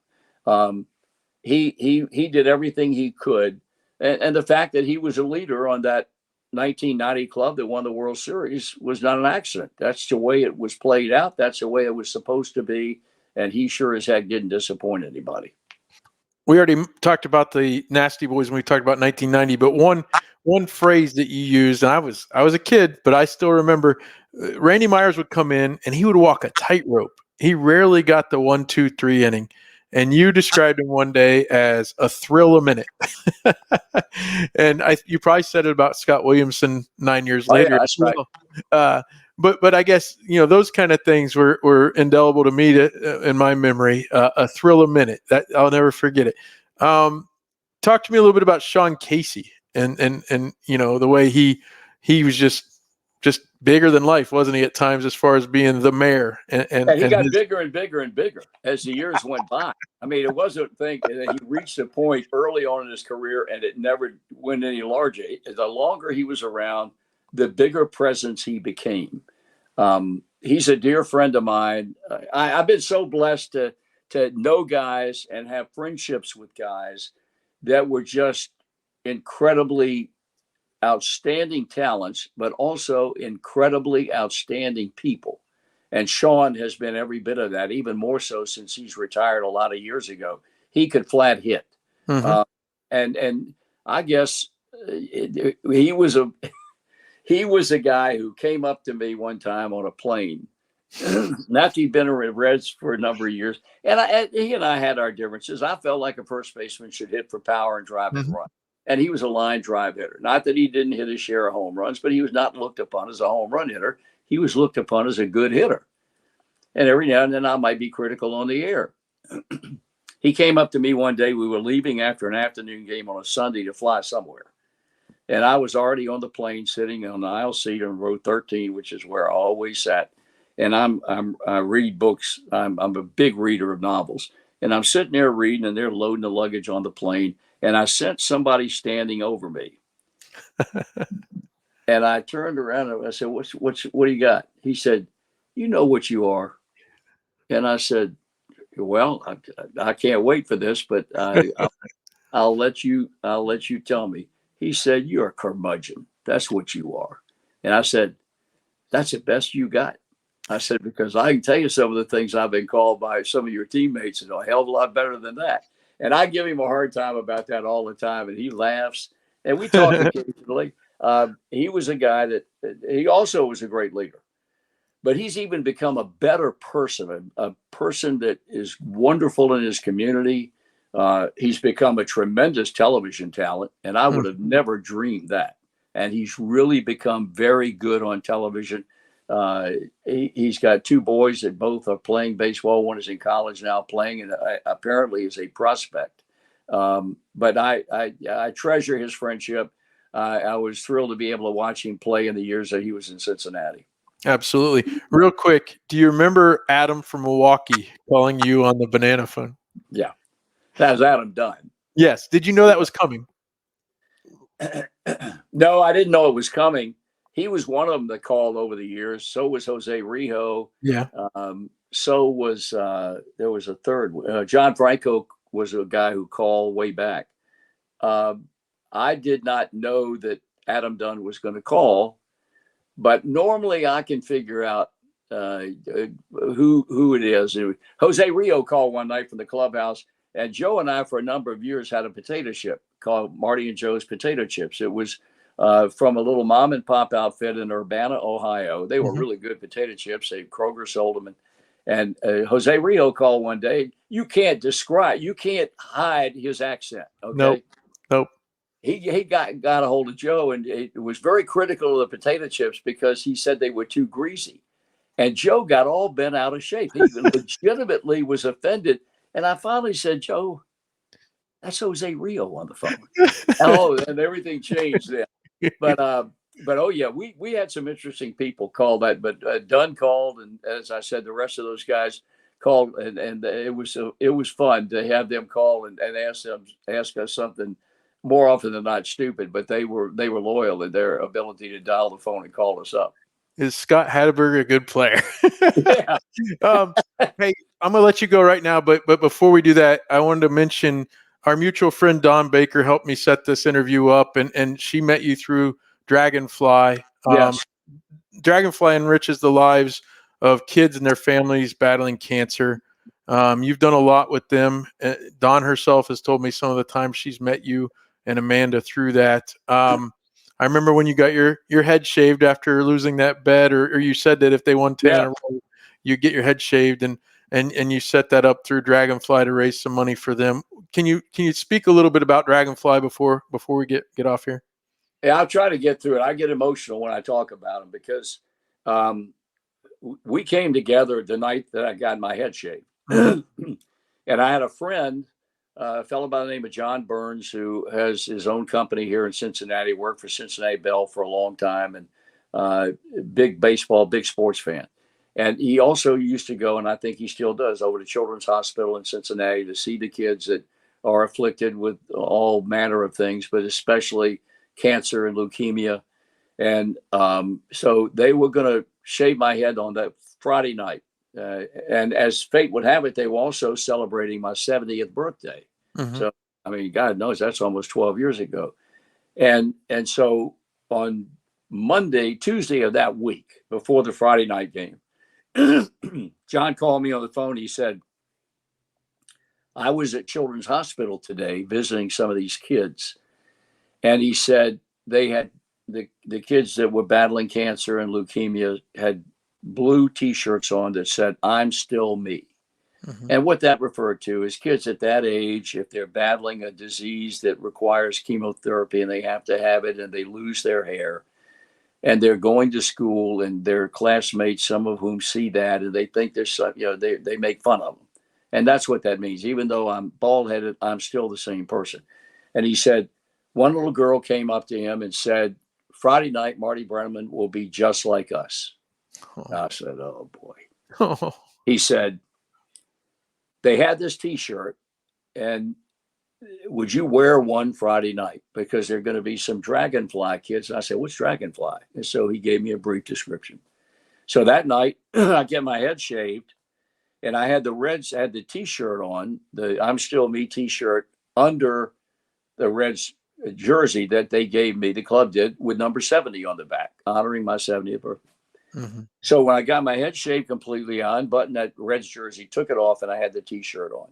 He did everything he could, and the fact that he was a leader on that 1990 club that won the World Series was not an accident. That's the way it was played out. That's the way it was supposed to be, and he sure as heck didn't disappoint anybody. We already talked about the Nasty Boys when we talked about 1990, but one phrase that you used, and I was a kid, but I still remember Randy Myers would come in and he would walk a tightrope. He rarely got the 1, 2, 3 inning. And you described him one day as a thrill a minute. And you probably said it about Scott Williamson 9 years later. Yeah, that's right. But I guess, those kind of things were indelible to me in my memory. A thrill a minute. That I'll never forget it. Talk to me a little bit about Sean Casey and the way he was just bigger than life, wasn't he, at times, as far as being the mayor? And he got bigger and bigger and bigger as the years went by. I mean, it wasn't that he reached a point early on in his career and it never went any larger. The longer he was around, the bigger presence he became. He's a dear friend of mine. I've been so blessed to know guys and have friendships with guys that were just incredibly outstanding talents, but also incredibly outstanding people. And Sean has been every bit of that, even more so since he's retired a lot of years ago. He could flat hit. Mm-hmm. And I guess he was a guy who came up to me one time on a plane. After he'd been a Reds for a number of years, and he and I had our differences. I felt like a first baseman should hit for power and drive and run. And he was a line drive hitter. Not that he didn't hit his share of home runs, but he was not looked upon as a home run hitter. He was looked upon as a good hitter. And every now and then I might be critical on the air. He came up to me one day. We were leaving after an afternoon game on a Sunday to fly somewhere. And I was already on the plane sitting on the aisle seat on row 13, which is where I always sat. And I read books. I'm a big reader of novels. And I'm sitting there reading, and they're loading the luggage on the plane. And I sensed somebody standing over me. And I turned around and I said, what do you got? He said, "You know what you are." And I said, "Well, I can't wait for this, but I'll let you tell me." He said, "You're a curmudgeon. That's what you are." And I said, "That's the best you got." I said, "Because I can tell you some of the things I've been called by some of your teammates and a hell of a lot better than that." And I give him a hard time about that all the time. And he laughs. And we talk occasionally. He was a guy that he also was a great leader. But he's even become a better person, a person that is wonderful in his community. He's become a tremendous television talent. And I would have never dreamed that. And he's really become very good on television. He's got 2 boys that both are playing baseball. One is in college now playing, and apparently is a prospect. But I treasure his friendship. I was thrilled to be able to watch him play in the years that he was in Cincinnati. Absolutely. Real quick, do you remember Adam from Milwaukee calling you on the banana phone? Yeah, that was Adam Dunn. Yes. Did you know that was coming? No, I didn't know it was coming. He was one of them that called over the years. So was Jose Rijo. Yeah. So was there was a third. John Franco was a guy who called way back. I did not know that Adam Dunn was going to call, but normally I can figure out who it is. Jose Rijo called one night from the clubhouse, and Joe and I for a number of years had a potato chip called Marty and Joe's Potato Chips. It was from a little mom and pop outfit in Urbana, Ohio. They were really good potato chips. Kroger sold them. And Jose Rijo called one day. You can't hide his accent. Okay. Nope. He got a hold of Joe, and it was very critical of the potato chips because he said they were too greasy. And Joe got all bent out of shape. He legitimately was offended. And I finally said, "Joe, that's Jose Rijo on the phone." And everything changed then. But oh yeah, we had some interesting people call that. But Dunn called, and as I said, the rest of those guys called, and it was fun to have them call and ask us something more often than not stupid, but they were loyal in their ability to dial the phone and call us up. Is Scott Hatteberg a good player? Yeah. Hey, I'm gonna let you go right now, but before we do that, I wanted to mention our mutual friend Dawn Baker helped me set this interview up, and she met you through Dragonfly. Yes. Dragonfly enriches the lives of kids and their families battling cancer. You've done a lot with them. Dawn herself has told me some of the times she's met you and Amanda through that. I remember when you got your head shaved after losing that bet, or you said that if they won 10 in a row, you get your head shaved, and you set that up through Dragonfly to raise some money for them. Can you speak a little bit about Dragonfly before we get off here? Yeah, I'll try to get through it. I get emotional when I talk about them because we came together the night that I got my head shaved. Mm-hmm. And I had a friend, a fellow by the name of John Burns, who has his own company here in Cincinnati, worked for Cincinnati Bell for a long time, and big baseball, big sports fan. And he also used to go, and I think he still does, over to Children's Hospital in Cincinnati to see the kids that are afflicted with all manner of things, but especially cancer and leukemia. And so they were going to shave my head on that Friday night. And as fate would have it, they were also celebrating my 70th birthday. Mm-hmm. So, I mean, God knows that's almost 12 years ago. And so on Tuesday of that week, before the Friday night game, John called me on the phone. He said, I was at Children's Hospital today visiting some of these kids. And he said they had the kids that were battling cancer and leukemia had blue T-shirts on that said, I'm still me. Mm-hmm. And what that referred to is kids at that age, if they're battling a disease that requires chemotherapy and they have to have it and they lose their hair and they're going to school and their classmates, some of whom see that and they think there's, they make fun of them. And that's what that means. Even though I'm bald-headed, I'm still the same person. And he said, one little girl came up to him and said, Friday night, Marty Brennaman will be just like us. Oh. I said, oh, boy. Oh. He said, they had this T-shirt, and would you wear one Friday night? Because there are going to be some Dragonfly kids. And I said, what's Dragonfly? And so he gave me a brief description. So that night, I get my head shaved, and I had the Reds had the T-shirt on, the I'm Still Me T-shirt under the Reds jersey that they gave me, the club did, with number 70 on the back, honoring my 70th birthday. Mm-hmm. So when I got my head shaved completely, I unbuttoned that Reds jersey, took it off, and I had the T-shirt on.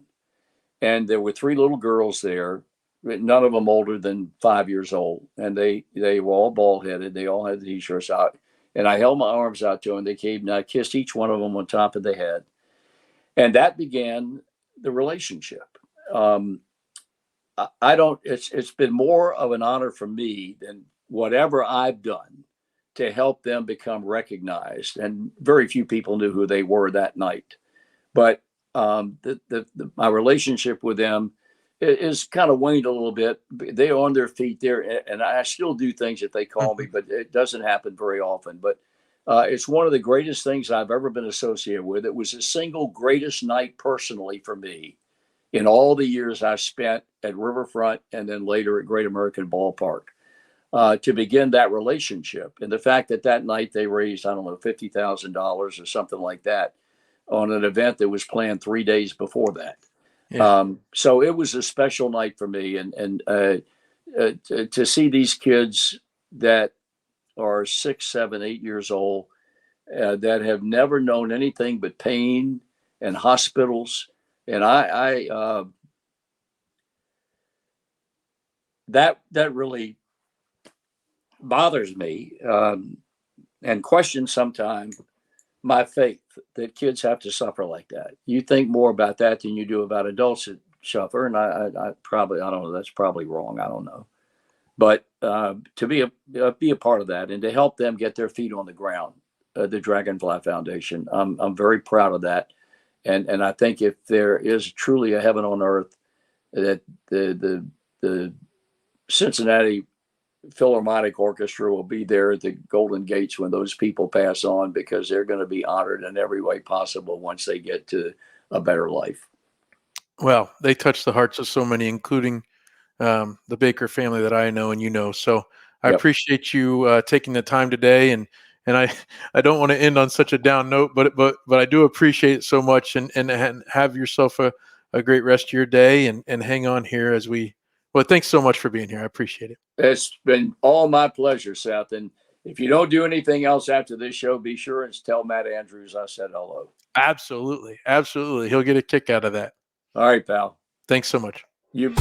And there were 3 little girls there, none of them older than 5 years old. And they were all bald-headed. They all had the T-shirts out. And I held my arms out to them. They came, and I kissed each one of them on top of the head. And that began the relationship. It's been more of an honor for me than whatever I've done to help them become recognized. And very few people knew who they were that night. But my relationship with them is kind of waned a little bit. They're on their feet there, and I still do things if they call me, but it doesn't happen very often. But it's one of the greatest things I've ever been associated with. It was the single greatest night personally for me in all the years I spent at Riverfront and then later at Great American Ballpark to begin that relationship. And the fact that night they raised, I don't know, $50,000 or something like that on an event that was planned 3 days before that. Yeah. So it was a special night for me. And to see these kids that are 6, 7, 8 years old that have never known anything but pain and hospitals. And that really bothers me and questions sometimes my faith that kids have to suffer like that. You think more about that than you do about adults that suffer. And I don't know, that's probably wrong. I don't know. But to be a part of that and to help them get their feet on the ground, the Dragonfly Foundation, I'm very proud of that. And I think if there is truly a heaven on earth, that the Cincinnati Philharmonic Orchestra will be there at the Golden Gates when those people pass on, because they're going to be honored in every way possible once they get to a better life. Well, they touch the hearts of so many, including the Baker family that I know and you know. So I Yep. appreciate you taking the time today, and I don't want to end on such a down note, but I do appreciate it so much, and have yourself a great rest of your day, and hang on here as we. Well, thanks so much for being here. I appreciate it. It's been all my pleasure, Seth. And if you don't do anything else after this show, be sure and tell Matt Andrews I said hello. Absolutely. Absolutely. He'll get a kick out of that. All right, pal. Thanks so much. You.